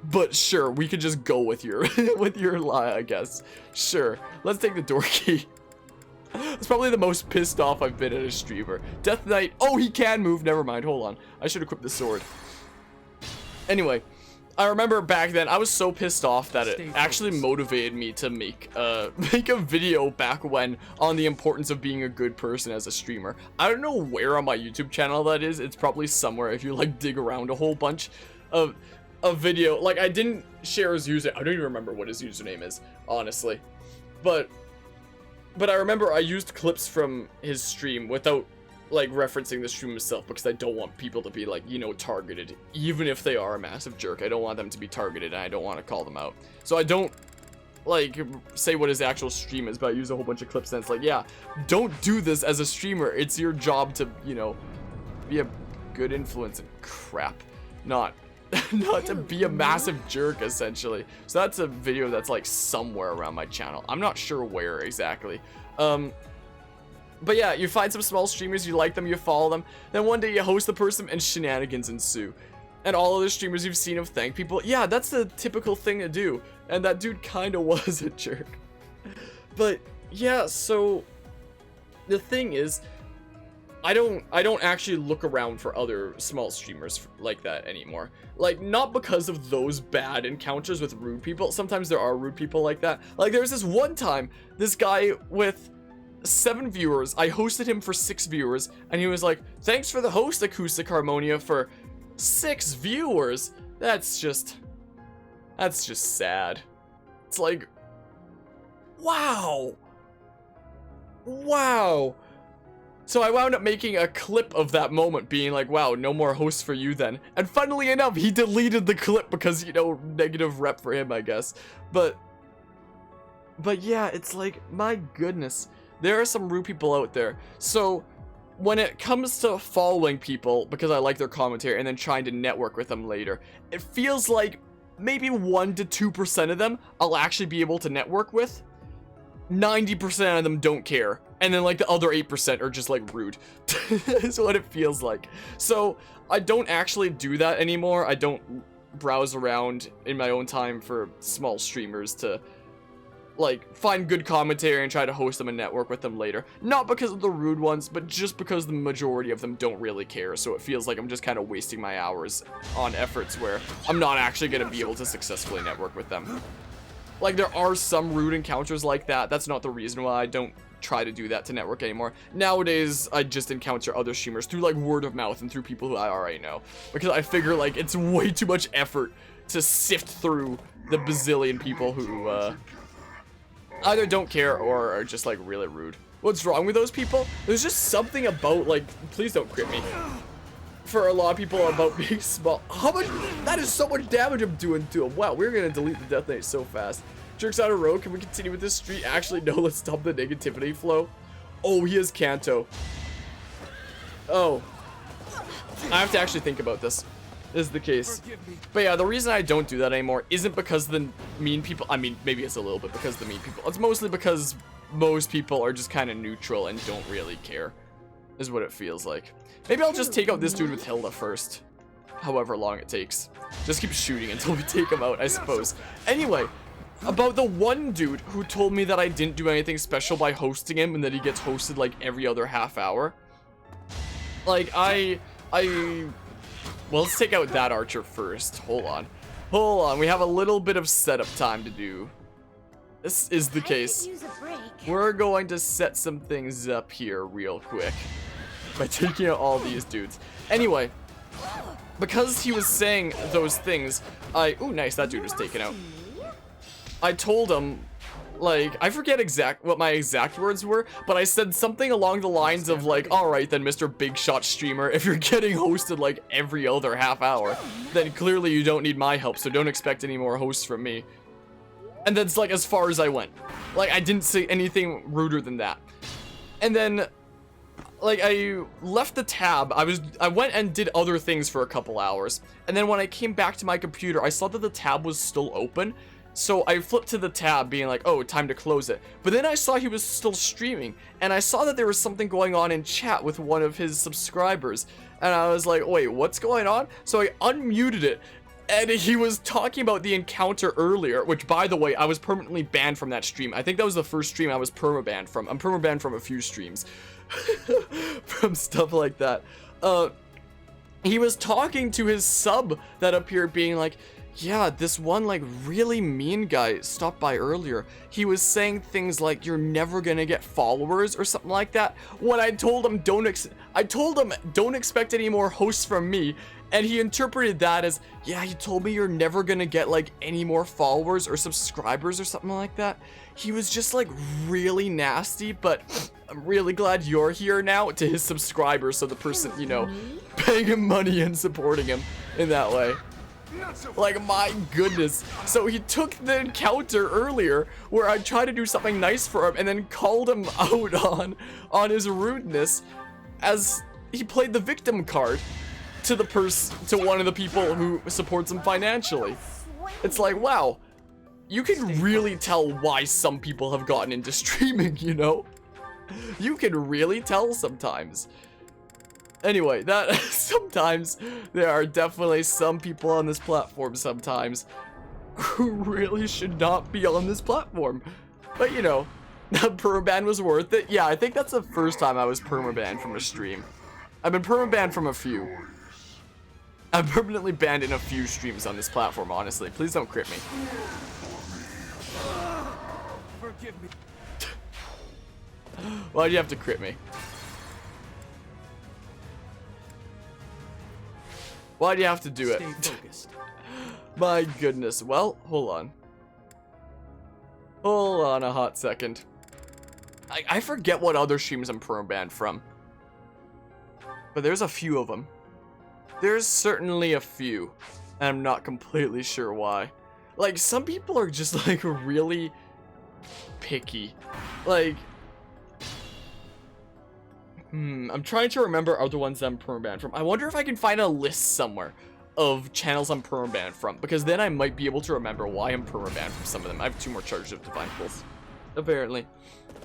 But sure, we could just go with your with your lie, I guess. Sure, let's take the door key. It's probably the most pissed off I've been at a streamer. Death Knight. Oh, he can move. Never mind. Hold on. I should equip the sword. Anyway, I remember back then I was so pissed off that it actually motivated me to make a video back when on the importance of being a good person as a streamer. I don't know where on my YouTube channel that is. It's probably somewhere if you like dig around a whole bunch of a video. Like, I didn't share his user. I don't even remember what his username is, honestly. But I remember I used clips from his stream without like referencing the stream itself, because I don't want people to be like, you know, targeted, even if they are a massive jerk. I don't want them to be targeted, and I don't want to call them out. So I don't like say what his actual stream is, but I use a whole bunch of clips, and it's like, yeah, don't do this as a streamer. It's your job to, you know, be a good influence and crap, not to be a massive jerk, essentially. So that's a video that's like somewhere around my channel. I'm not sure where exactly. But yeah, you find some small streamers, you like them, you follow them, then one day you host the person and shenanigans ensue. And all other streamers you've seen have thanked people. Yeah, that's the typical thing to do. And that dude kinda was a jerk. But yeah, so the thing is, I don't actually look around for other small streamers like that anymore. Like, not because of those bad encounters with rude people. Sometimes there are rude people like that. Like, there was this one time, this guy with 7 viewers, I hosted him for 6 viewers, and he was like, "Thanks for the host, Acoustic Harmonia, for 6 viewers." That's just sad. It's like, wow. So I wound up making a clip of that moment being like, wow, no more hosts for you then. And funnily enough, he deleted the clip because, you know, negative rep for him, I guess. But yeah, it's like, my goodness. There are some rude people out there. So when it comes to following people because I like their commentary and then trying to network with them later, it feels like maybe 1 to 2% of them I'll actually be able to network with. 90% of them don't care. And then like the other 8% are just like rude. Is what it feels like. So I don't actually do that anymore. I don't browse around in my own time for small streamers to like find good commentary and try to host them and network with them later. Not because of the rude ones, but just because the majority of them don't really care, so it feels like I'm just kind of wasting my hours on efforts where I'm not actually going to be able to successfully network with them. Like, there are some rude encounters like that. That's not the reason why I don't try to do that to network anymore. Nowadays, I just encounter other streamers through like word of mouth and through people who I already know, because I figure like it's way too much effort to sift through the bazillion people who either don't care or are just like really rude. What's wrong with those people? There's just something about, like, please don't crit me, for a lot of people about being small. How much? That is so much damage I'm doing to him. Wow, we're gonna delete the Death Knight so fast. Jerks out a row. Can we continue with this street? Actually, no, let's stop the negativity flow. Oh, he has Kanto. Oh, I have to actually think about this. Is the case. But yeah, the reason I don't do that anymore isn't because the mean people. I mean, maybe it's a little bit because of the mean people. It's mostly because most people are just kind of neutral and don't really care, is what it feels like. Maybe I'll just take out this dude with Hilda first, however long it takes. Just keep shooting until we take him out, I suppose. Anyway, about the one dude who told me that I didn't do anything special by hosting him and that he gets hosted like every other half hour. Like, well, let's take out that archer first. Hold on. We have a little bit of setup time to do. This is the case. We're going to set some things up here real quick by taking out all these dudes. Anyway, because he was saying those things, ooh, nice, that dude was taken out. I told him, like, I forget what my exact words were, but I said something along the lines of like, all right then, Mr. Big Shot streamer, if you're getting hosted like every other half hour, then clearly you don't need my help, so don't expect any more hosts from me. And that's like as far as I went. Like, I didn't say anything ruder than that. And then, like, I left the tab. I went and did other things for a couple hours, and then when I came back to my computer, I saw that the tab was still open. So I flipped to the tab being like, oh, time to close it. But then I saw he was still streaming, and I saw that there was something going on in chat with one of his subscribers. And I was like, wait, what's going on? So I unmuted it, and he was talking about the encounter earlier, which, by the way, I was permanently banned from that stream. I think that was the first stream I was permabanned from. I'm permabanned from a few streams from stuff like that. He was talking to his sub that appeared being like, yeah, this one like really mean guy stopped by earlier. He was saying things like you're never gonna get followers or something like that. When I told him don't expect any more hosts from me, and he interpreted that as, yeah, he told me you're never gonna get like any more followers or subscribers or something like that. He was just like really nasty, but I'm really glad you're here now to his subscribers, so the person, you know, paying him money and supporting him in that way. Like, my goodness. So he took the encounter earlier where I tried to do something nice for him and then called him out on his rudeness as he played the victim card to one of the people who supports him financially. It's like, wow, you can really tell why some people have gotten into streaming, you know? You can really tell sometimes. Anyway, that sometimes there are definitely some people on this platform sometimes who really should not be on this platform. But you know, the permaban was worth it. Yeah, I think that's the first time I was permabanned from a stream. I've been permabanned from a few. I'm permanently banned in a few streams on this platform, honestly. Please don't crit me. Forgive me. Why'd you have to crit me? Why'd you have to do it? Stay focused. My goodness. Well, hold on. Hold on a hot second. I forget what other streams I'm permabanned from. But there's a few of them. There's certainly a few. And I'm not completely sure why. Like, some people are just like really picky. Like, I'm trying to remember other ones that I'm permabanned from. I wonder if I can find a list somewhere of channels I'm permabanned from, because then I might be able to remember why I'm permabanned from some of them. I have 2 more charges of Divine Pulse, apparently.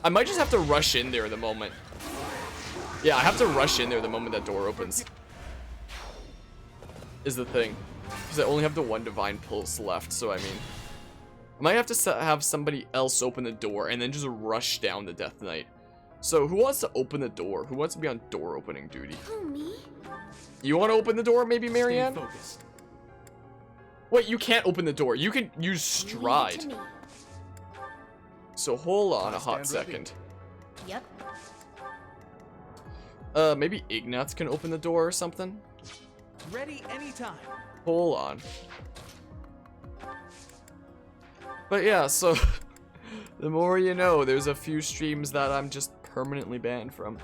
I might just have to rush in there the moment. Yeah, I have to rush in there the moment that door opens. Is the thing. Because I only have the 1 Divine Pulse left, so I mean, I might have to have somebody else open the door and then just rush down the Death Knight. So who wants to open the door? Who wants to be on door opening duty? Who, me? You want to open the door, maybe, Marianne? Stay focused. Wait, you can't open the door. You can use stride. Leave it to me. So hold on a hot Stand ready. second. Yep. Maybe Ignatz can open the door or something? Ready anytime. Hold on. But yeah, so the more you know, there's a few streams that I'm just permanently banned from.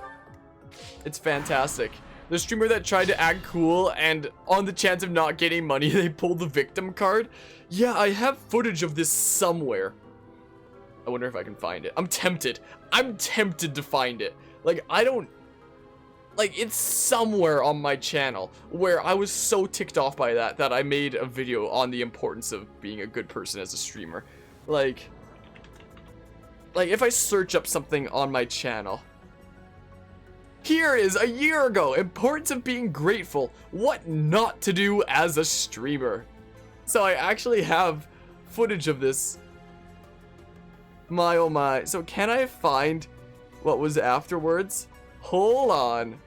It's fantastic. The streamer that tried to act cool and on the chance of not getting money, they pulled the victim card. Yeah, I have footage of this somewhere. I wonder if I can find it. I'm tempted. I'm tempted to find it. Like, I don't... Like, it's somewhere on my channel where I was so ticked off by that I made a video on the importance of being a good person as a streamer. Like, if I search up something on my channel... Here is a year ago, importance of being grateful, what not to do as a streamer. So I actually have footage of this. My oh my. So can I find what was afterwards? Hold on.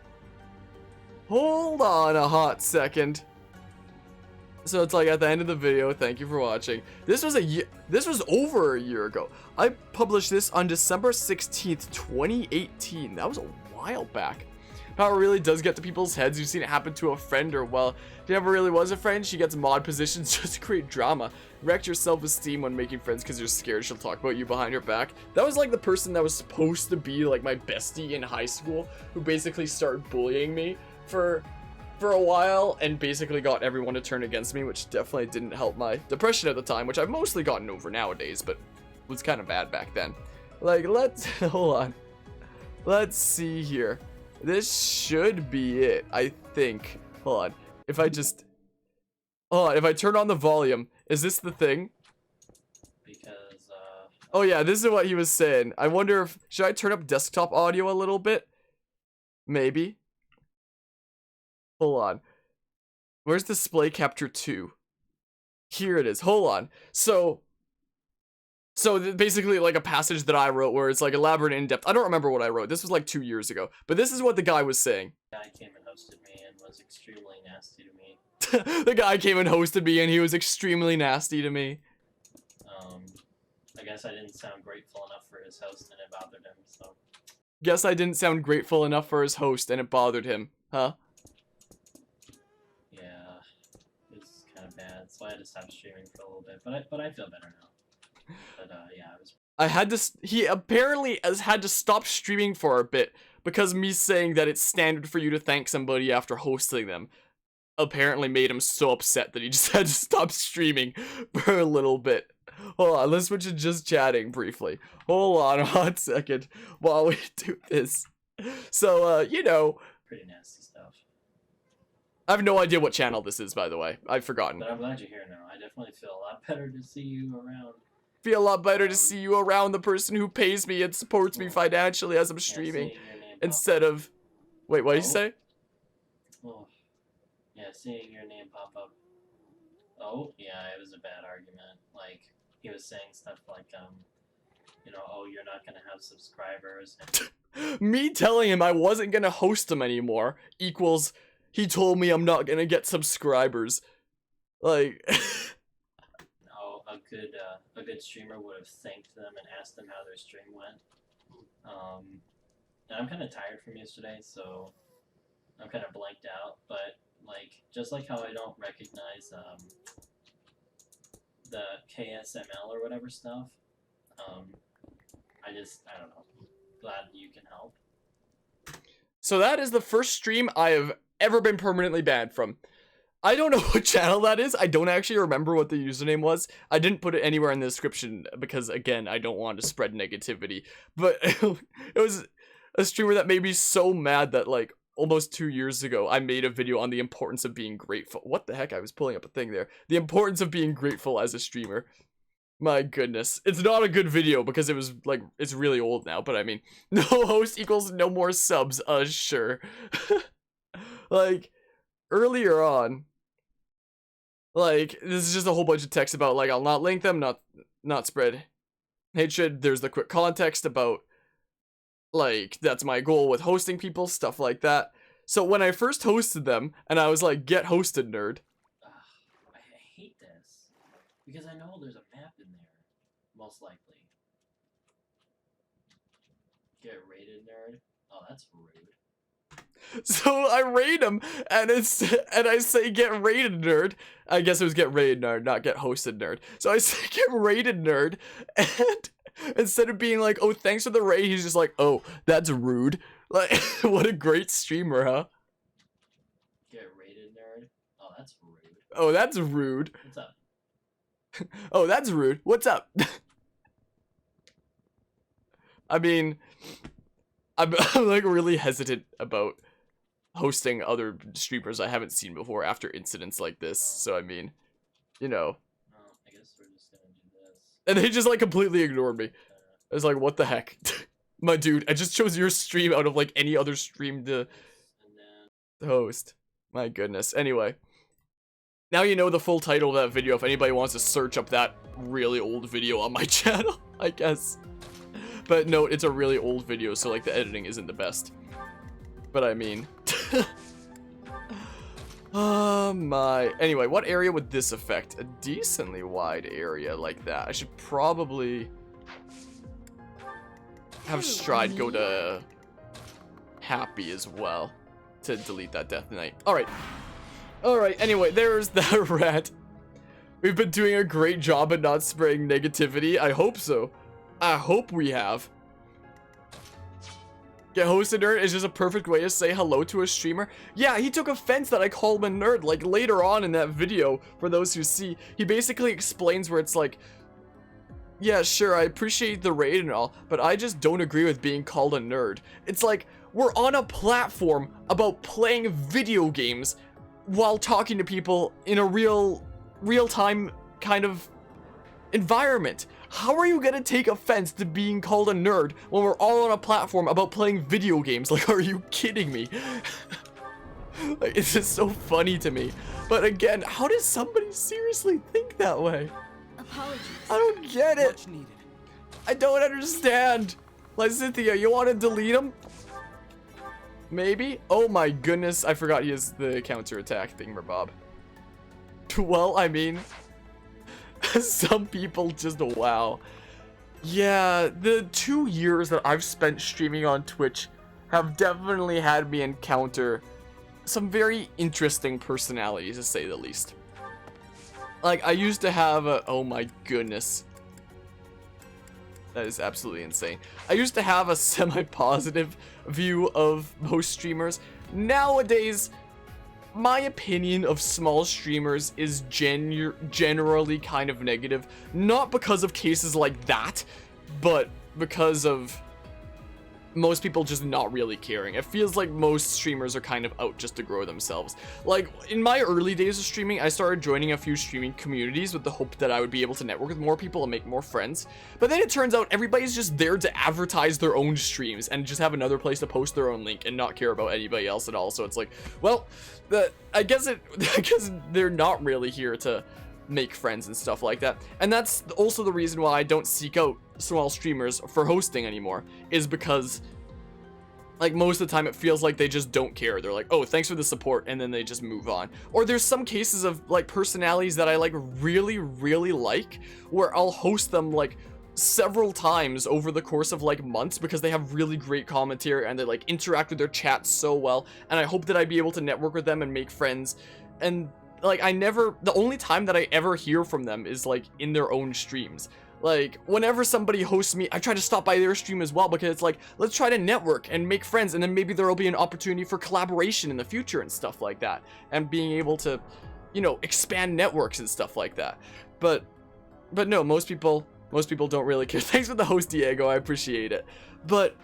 Hold on a hot second. So it's like at the end of the video, thank you for watching. This was over a year ago. I published this on December 16th, 2018. That was a while back. How it really does get to people's heads. You've seen it happen to a friend, or well, if it never really was a friend, she gets mod positions just to create drama. Wrecked your self-esteem when making friends because you're scared she'll talk about you behind your back. That was like the person that was supposed to be like my bestie in high school, who basically started bullying me for a while and basically got everyone to turn against me, which definitely didn't help my depression at the time, which I've mostly gotten over nowadays, but was kind of bad back then. Like, let's hold on. Let's see here. This should be it, I think. Hold on. If I just... Hold on, if I turn on the volume, is this the thing? Because, Oh yeah, this is what he was saying. I wonder if... Should I turn up desktop audio a little bit? Maybe. Hold on. Where's display capture 2? Here it is. Hold on. So basically like a passage that I wrote where it's like elaborate and in-depth. I don't remember what I wrote. This was like 2 years ago. But this is what the guy was saying. the guy came and hosted me and was extremely nasty to me. The guy came and hosted me and he was extremely nasty to me. I guess I didn't sound grateful enough for his host and it bothered him, so... Guess I didn't sound grateful enough for his host and it bothered him. Huh? Yeah, it's kind of bad, so I had to stop streaming for a little bit, but I feel better now. But, yeah, it was... I had to... He apparently has had to stop streaming for a bit because me saying that it's standard for you to thank somebody after hosting them apparently made him so upset that he just had to stop streaming for a little bit. Hold on, let's switch to just chatting briefly. Hold on a hot second while we do this. So, you know... Pretty nasty stuff. I have no idea what channel this is, by the way. I've forgotten. But I'm glad you're here now. I definitely feel a lot better to see you around. Feel a lot better to see you around the person who pays me and supports me financially as I'm streaming. Yeah, seeing your name Instead of... Wait, what did you say? Oh. Yeah, seeing your name pop up. Oh, yeah, it was a bad argument. Like, he was saying stuff like, you know, oh, you're not gonna have subscribers. And Me telling him I wasn't gonna host him anymore equals he told me I'm not gonna get subscribers. Like... oh, a good streamer would have thanked them and asked them how their stream went. And I'm kind of tired from yesterday, so I'm kind of blanked out, but like, just like how I don't recognize the KSML or whatever stuff, I don't know, glad you can help. So that is the first stream I have ever been permanently banned from. I don't know what channel that is. I don't actually remember what the username was. I didn't put it anywhere in the description because, again, I don't want to spread negativity. But it was a streamer that made me so mad that, like, almost 2 years ago, I made a video on the importance of being grateful. What the heck? I was pulling up a thing there. The importance of being grateful as a streamer. My goodness. It's not a good video because it was, like, it's really old now. But, I mean, no host equals no more subs. Sure. Like, earlier on, like, this is just a whole bunch of text about, like, I'll not link them, not not spread hatred. There's the quick context about, like, that's my goal with hosting people, stuff like that. So when I first hosted them, and I was like, get hosted, nerd. I hate this. Because I know there's a map in there. Most likely. Get rated, nerd? Oh, that's rude. So I rate them, and I say get rated, nerd. I guess it was get rated, nerd, not get hosted, nerd. So I say get rated, nerd, and instead of being like, oh, thanks for the raid, he's just like, oh, that's rude. Like, what a great streamer, huh? Get rated, nerd? Oh, that's rude. Oh, that's rude. What's up? Oh, that's rude. What's up? I mean, I'm like really hesitant about hosting other streamers I haven't seen before after incidents like this. So, I mean, you know. Oh, I guess we're just gonna do this. And they just like completely ignored me. I was like, what the heck? My dude, I just chose your stream out of like any other stream to host. My goodness. Anyway. Now you know the full title of that video if anybody wants to search up that really old video on my channel, I guess. But no, it's a really old video, so like the editing isn't the best. But I mean... Oh my... Anyway, what area would this affect? A decently wide area like that. I should probably... have Stride go to... Happy as well. To delete that Death Knight. Alright. Alright, anyway, there's that rat. We've been doing a great job at not spraying negativity. I hope so. I hope we have. Get hosted, nerd is just a perfect way to say hello to a streamer. Yeah, he took offense that I called him a nerd. Like, later on in that video, for those who see, he basically explains where it's like, yeah, sure, I appreciate the raid and all, but I just don't agree with being called a nerd. It's like, we're on a platform about playing video games while talking to people in a real-time kind of environment. How are you gonna take offense to being called a nerd when we're all on a platform about playing video games? Like, are you kidding me? Like, it's just so funny to me. But again, how does somebody seriously think that way? Apologies. I don't get it. Much needed. I don't understand. Like, Cynthia, you want to delete him? Maybe? Oh my goodness, I forgot he has the counterattack thingamabob. Well, I mean, some people just, wow. Yeah, the 2 years that I've spent streaming on Twitch have definitely had me encounter some very interesting personalities, to say the least. Like, I used to have a, oh my goodness. That is absolutely insane. I used to have a semi-positive view of most streamers. Nowadays, my opinion of small streamers is generally kind of negative. Not because of cases like that, but because of most people just not really caring. It feels like most streamers are kind of out just to grow themselves. Like, in my early days of streaming, I started joining a few streaming communities with the hope that I would be able to network with more people and make more friends. But then it turns out everybody's just there to advertise their own streams and just have another place to post their own link and not care about anybody else at all. So it's like, well, I guess they're not really here to make friends and stuff like that. And that's also the reason why I don't seek out small streamers for hosting anymore, is because like most of the time it feels like they just don't care. They're like, oh, thanks for the support, and then they just move on. Or there's some cases of like personalities that I like really like, where I'll host them like several times over the course of like months because they have really great commentary and they like interact with their chat so well, and I hope that I'd be able to network with them and make friends. And like, the only time that I ever hear from them is like in their own streams. Like, whenever somebody hosts me, I try to stop by their stream as well, because it's like, let's try to network and make friends, and then maybe there'll be an opportunity for collaboration in the future and stuff like that, and being able to, you know, expand networks and stuff like that. But no, most people don't really care. Thanks for the host, Diego, I appreciate it. But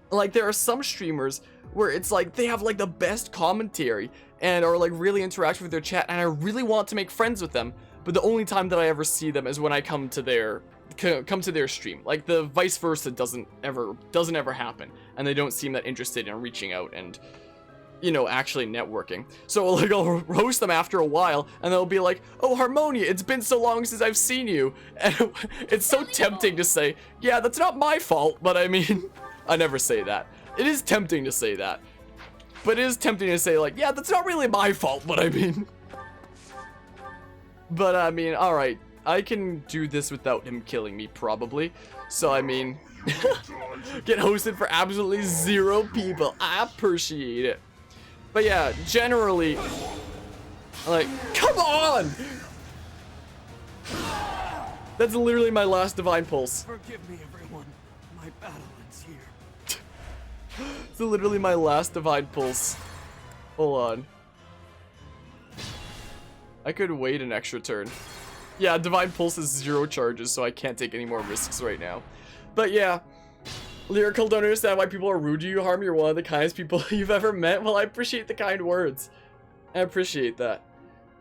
like, there are some streamers where it's like they have like the best commentary and are like really interactive with their chat, and I really want to make friends with them, but the only time that I ever see them is when I come to their stream. Like, the vice versa doesn't ever happen, and they don't seem that interested in reaching out and, you know, actually networking. So like I'll host them after a while, and they'll be like, "Oh, Harmonia, it's been so long since I've seen you." And it's so tempting to say, "Yeah, that's not my fault," but I mean, I never say that. It is tempting to say that, but it is tempting to say like, "Yeah, that's not really my fault," but I mean, all right, I can do this without him killing me probably. So I mean, get hosted for absolutely 0 people. I appreciate it. But yeah, generally, like, come on! That's literally my last Divine Pulse. Forgive me, everyone. My battle ends here. It's literally my last Divine Pulse. Hold on. I could wait an extra turn. Yeah, Divine Pulse is 0 charges, so I can't take any more risks right now. But yeah, Lyrical, don't understand why people are rude to you, Harm. You're one of the kindest people you've ever met. Well, I appreciate the kind words. I appreciate that.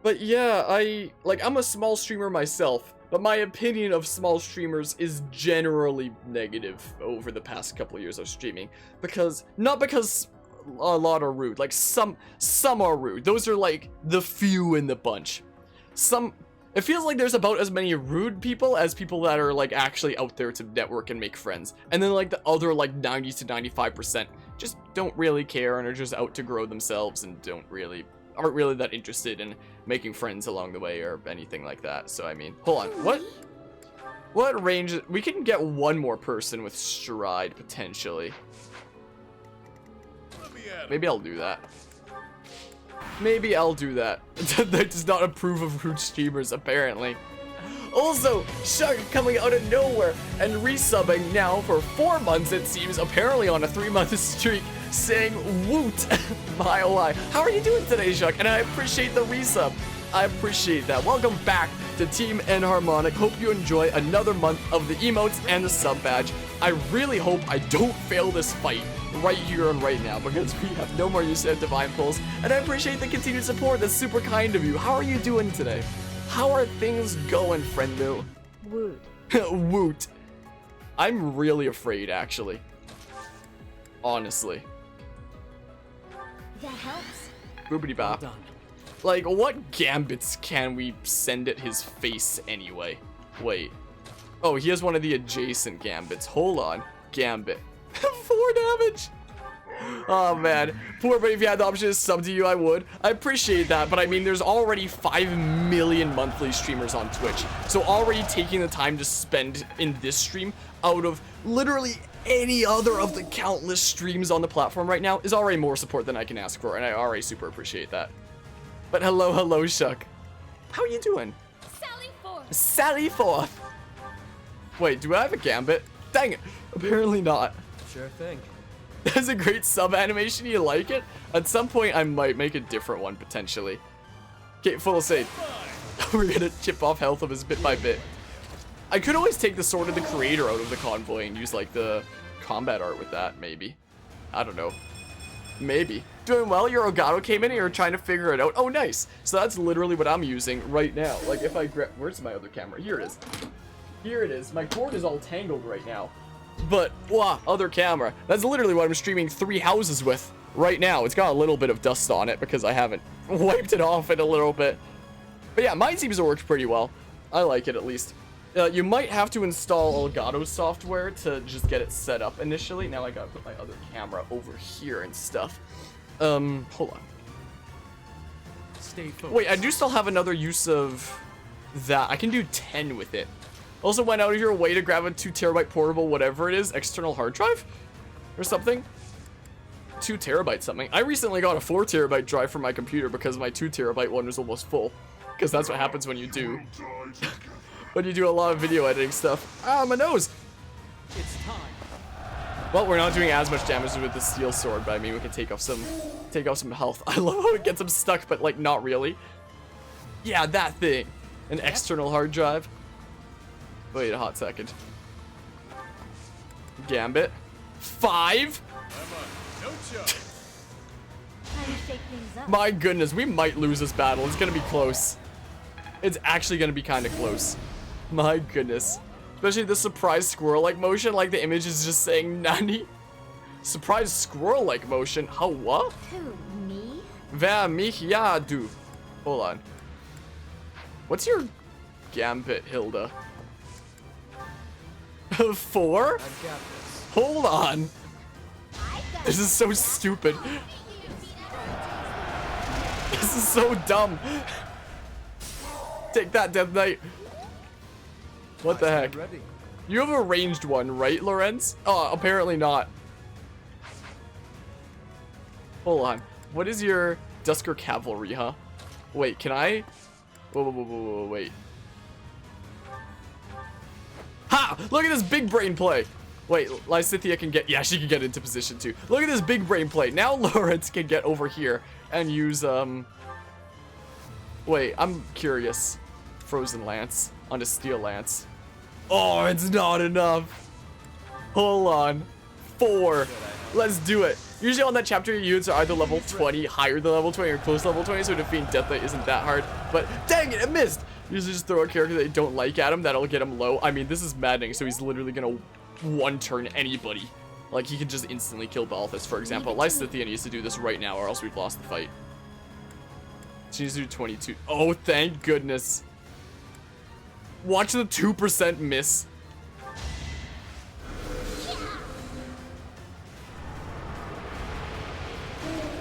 But yeah, I'm a small streamer myself, but my opinion of small streamers is generally negative over the past couple of years of streaming. Not because a lot are rude, like some are rude. Those are like the few in the bunch. It feels like there's about as many rude people as people that are like actually out there to network and make friends. And then like the other like 90 to 95% just don't really care and are just out to grow themselves and aren't really that interested in making friends along the way or anything like that. So I mean, hold on, what range? We can get one more person with Stride potentially. Maybe I'll do that. Maybe I'll do that. That does not approve of rude streamers, apparently. Also, Shark coming out of nowhere and resubbing now for 4 months, it seems, apparently on a 3-month streak, saying woot. My oh my. How are you doing today, Shark? And I appreciate the resub. I appreciate that. Welcome back to Team Enharmonic. Hope you enjoy another month of the emotes and the sub badge. I really hope I don't fail this fight right here and right now, because we have no more use of Divine Pulse, and I appreciate the continued support. That's super kind of you. How are you doing today? How are things going, friendo? Woot. Woot. I'm really afraid, actually. Honestly. That helps. Boopity bop. Well done. Like, what gambits can we send at his face anyway? Wait. Oh, he has one of the adjacent gambits. Hold on. Gambit. 4 damage. Oh man, poor, but if you had the option to sub to you, I would. I appreciate that, but I mean, there's already 5 million monthly streamers on Twitch, so already taking the time to spend in this stream out of literally any other of the countless streams on the platform right now is already more support than I can ask for, and I already super appreciate that. But hello, Shuck. How are you doing? Sally forth. Sally forth. Wait, do I have a gambit? Dang it. Apparently not. Sure thing. That's a great sub animation. You like it? At some point, I might make a different one, potentially. Okay, full save. We're gonna chip off health of his bit by bit. I could always take the Sword of the Creator out of the convoy and use, like, the combat art with that, maybe. I don't know. Maybe. Doing well? Your Elgato came in and you're trying to figure it out. Oh, nice. So that's literally what I'm using right now. Like, if I grab... Where's my other camera? Here it is. Here it is. My cord is all tangled right now. But, wow, other camera. That's literally what I'm streaming 3 houses with right now. It's got a little bit of dust on it because I haven't wiped it off in a little bit. But yeah, mine seems to work pretty well. I like it, at least. You might have to install Elgato software to just get it set up initially. Now I gotta put my other camera over here and stuff. Hold on. Stay focused. Wait, I do still have another use of that. I can do 10 with it. Also went out of your way to grab a 2 terabyte portable, whatever it is, external hard drive or something. 2 terabyte something. I recently got a 4 terabyte drive for my computer because my 2 terabyte one was almost full. Because that's what happens when you do when you do a lot of video editing stuff. Ah, my nose. It's time. Well, we're not doing as much damage with the steel sword, but I mean we can take off some health. I love how it gets him stuck, but like not really. Yeah, that thing. An external hard drive. Wait a hot second. Gambit. 5? No joke. Time to shake things up. My goodness, we might lose this battle. It's gonna be close. It's actually gonna be kind of close. My goodness. Especially the surprise squirrel-like motion, like the image is just saying Nani. Surprise squirrel-like motion? How what? Who, me? Wer mich ja du. Hold on. What's your gambit, Hilda? 4? Hold on. This is so stupid. This is so dumb. Take that, Death Knight. What the heck? You have a ranged one, right, Lorenz? Oh, apparently not. Hold on. What is your Dusker Cavalry, huh? Wait, can I? Whoa, wait. Ha! Look at this big brain play. Wait, Lysithea can get, yeah, she can get into position too. Look at this big brain play. Now Lorenz can get over here and use, wait, I'm curious. Frozen Lance onto Steel Lance. Oh, it's not enough. Hold on. 4. Let's do it. Usually on that chapter, your units are either level 20, higher than level 20, or close to level 20, so defeating Death Knight isn't that hard. But dang it, I missed. Usually just throw a character they don't like at him, that'll get him low. I mean, this is maddening, so he's literally gonna one-turn anybody. Like, he can just instantly kill Byleth, for example. Lysithea needs to do this right now, or else we've lost the fight. She needs to do 22. Oh, thank goodness. Watch the 2% miss.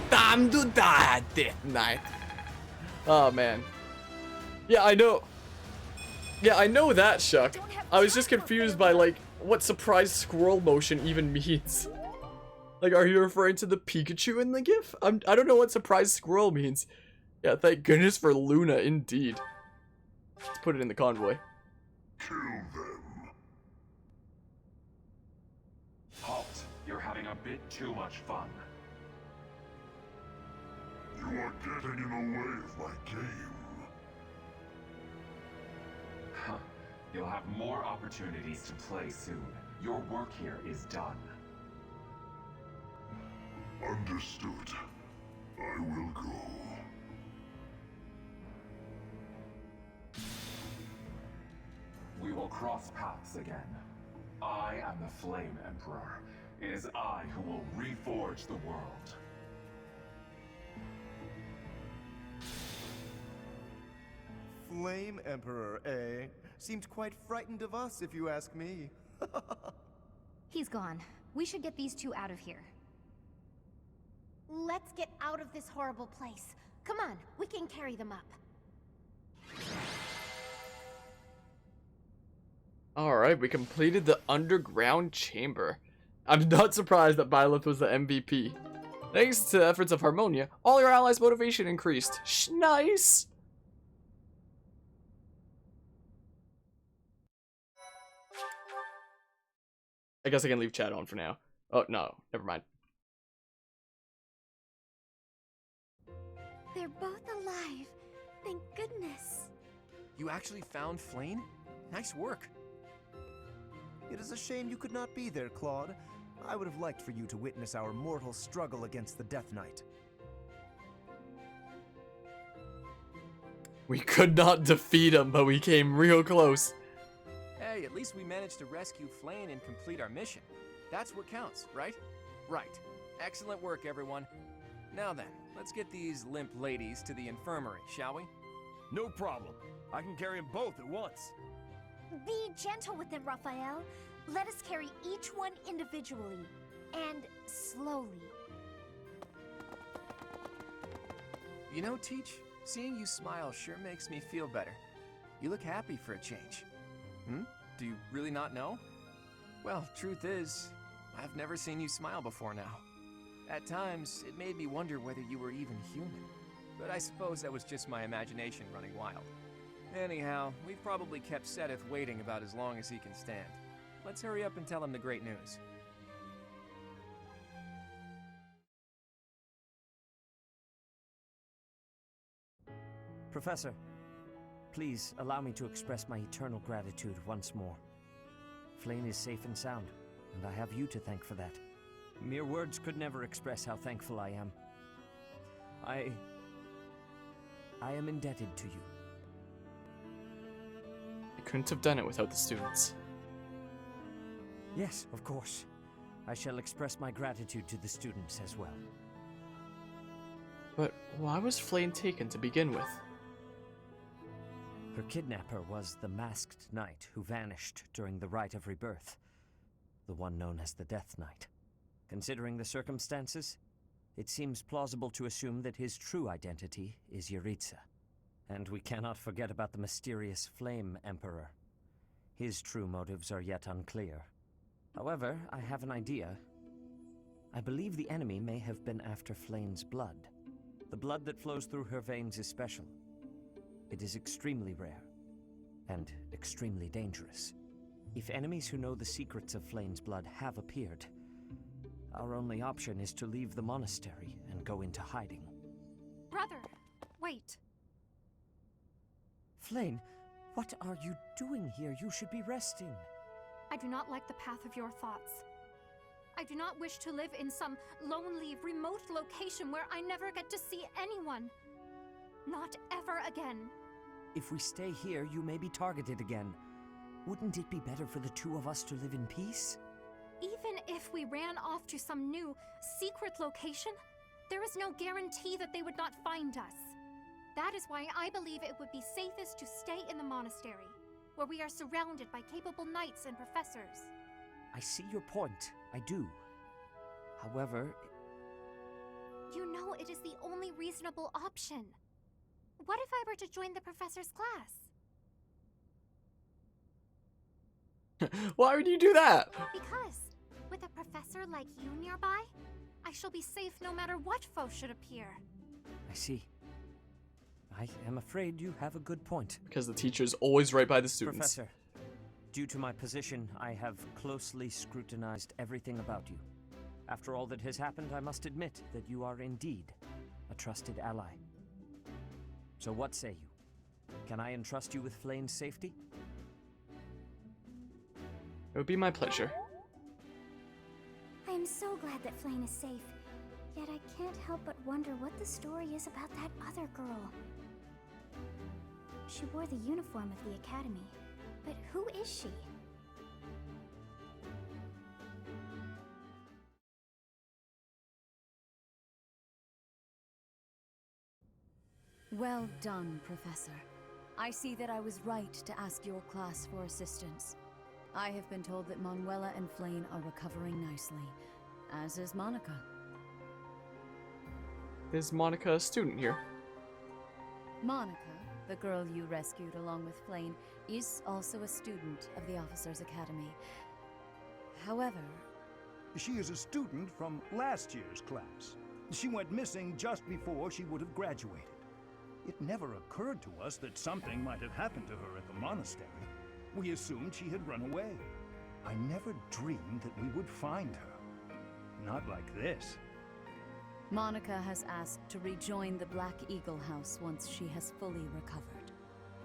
Time to die, Death Knight. Oh, man. Yeah, I know. Yeah, I know that, Shuck. I was just confused by, like, what surprise squirrel motion even means. Like, are you referring to the Pikachu in the GIF? I don't know what surprise squirrel means. Yeah, thank goodness for Luna, indeed. Let's put it in the convoy. Kill them. Halt. You're having a bit too much fun. You are getting in the way of my game. Huh. You'll have more opportunities to play soon. Your work here is done. Understood. I will go. We will cross paths again. I am the Flame Emperor. It is I who will reforge the world. Flame Emperor, eh? Seemed quite frightened of us, if you ask me. He's gone. We should get these two out of here. Let's get out of this horrible place. Come on, we can carry them up. Alright, we completed the underground chamber. I'm not surprised that Byleth was the MVP. Thanks to the efforts of Harmonia, all your allies' motivation increased. Nice! I guess I can leave chat on for now. Oh, no, never mind. They're both alive. Thank goodness. You actually found Flame? Nice work. It is a shame you could not be there, Claude. I would have liked for you to witness our mortal struggle against the Death Knight. We could not defeat him, but we came real close. Hey, at least we managed to rescue Flame and complete our mission. That's what counts, right? Right. Excellent work, everyone. Now then, let's get these limp ladies to the infirmary, shall we? No problem. I can carry them both at once. Be gentle with them, Raphael. Let us carry each one individually and slowly. You know, Teach, seeing you smile sure makes me feel better. You look happy for a change. Do you really not know? Well, truth is, I've never seen you smile before now. At times, it made me wonder whether you were even human. But I suppose that was just my imagination running wild. Anyhow, we've probably kept Sedith waiting about as long as he can stand. Let's hurry up and tell him the great news. Professor, please allow me to express my eternal gratitude once more. Flame is safe and sound, and I have you to thank for that. Mere words could never express how thankful I am. I am indebted to you. I couldn't have done it without the students. Yes, of course. I shall express my gratitude to the students as well. But why was Flame taken to begin with? Her kidnapper was the masked knight who vanished during the Rite of Rebirth, the one known as the Death Knight. Considering the circumstances, it seems plausible to assume that his true identity is Yuritsa. And we cannot forget about the mysterious Flame Emperor. His true motives are yet unclear. However, I have an idea. I believe the enemy may have been after Flame's blood. The blood that flows through her veins is special. It is extremely rare, and extremely dangerous. If enemies who know the secrets of Flame's blood have appeared, our only option is to leave the monastery and go into hiding. Brother, wait. Flame, what are you doing here? You should be resting. I do not like the path of your thoughts. I do not wish to live in some lonely, remote location where I never get to see anyone. Not ever again. If we stay here, you may be targeted again. Wouldn't it be better for the two of us to live in peace? Even if we ran off to some new, secret location, there is no guarantee that they would not find us. That is why I believe it would be safest to stay in the monastery, where we are surrounded by capable knights and professors. I see your point. I do. However... You know it is the only reasonable option. What if I were to join the professor's class? Why would you do that? Because, with a professor like you nearby, I shall be safe no matter what foe should appear. I see. I am afraid you have a good point. Because the teacher's always right by the students. Professor, due to my position, I have closely scrutinized everything about you. After all that has happened, I must admit that you are indeed a trusted ally. So what say you? Can I entrust you with Flame's safety? It would be my pleasure. I am so glad that Flame is safe. Yet I can't help but wonder what the story is about that other girl. She wore the uniform of the academy, but who is she? Well done, Professor. I see that I was right to ask your class for assistance. I have been told that Manuela and Flame are recovering nicely, as is Monica. Is Monica a student here? Monica, the girl you rescued along with Flame, is also a student of the Officers' Academy. However... She is a student from last year's class. She went missing just before she would have graduated. It never occurred to us that something might have happened to her at the monastery. We assumed she had run away. I never dreamed that we would find her. Not like this. Monica has asked to rejoin the Black Eagle House once she has fully recovered.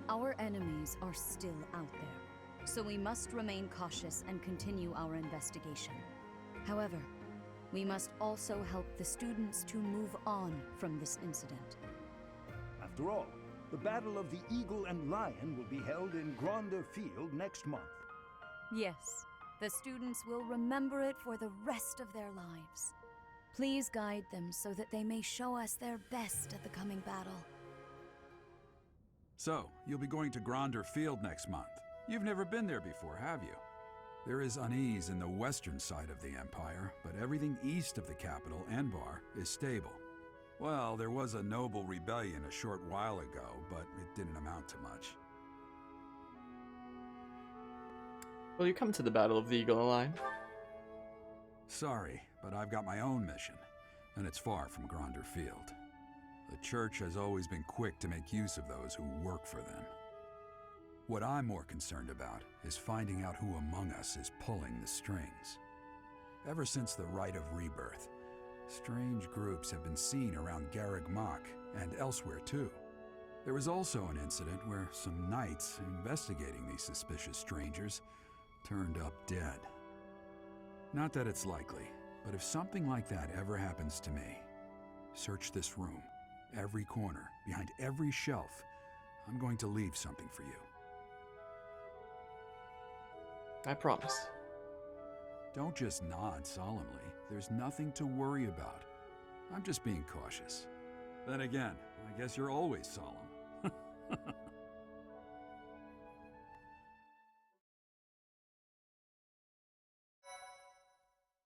Our enemies are still out there, so we must remain cautious and continue our investigation. However, we must also help the students to move on from this incident. After all, the Battle of the Eagle and Lion will be held in Gronder Field next month. Yes, the students will remember it for the rest of their lives. Please guide them so that they may show us their best at the coming battle. So, you'll be going to Gronder Field next month. You've never been there before, have you? There is unease in the western side of the Empire, but everything east of the capital, Enbar, is stable. Well, there was a noble rebellion a short while ago, but it didn't amount to much. Will you come to the Battle of the Eagle and Lion? Sorry, but I've got my own mission, and it's far from Gronder Field. The Church has always been quick to make use of those who work for them. What I'm more concerned about is finding out who among us is pulling the strings. Ever since the Rite of Rebirth, strange groups have been seen around Garreg Mach and elsewhere too. There was also an incident where some knights investigating these suspicious strangers turned up dead. Not that it's likely, but if something like that ever happens to me, search this room, every corner, behind every shelf. I'm going to leave something for you. I promise. Don't just nod solemnly. There's nothing to worry about. I'm just being cautious. Then again, I guess you're always solemn.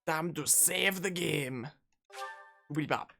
Time to save the game. Boop-a-bop.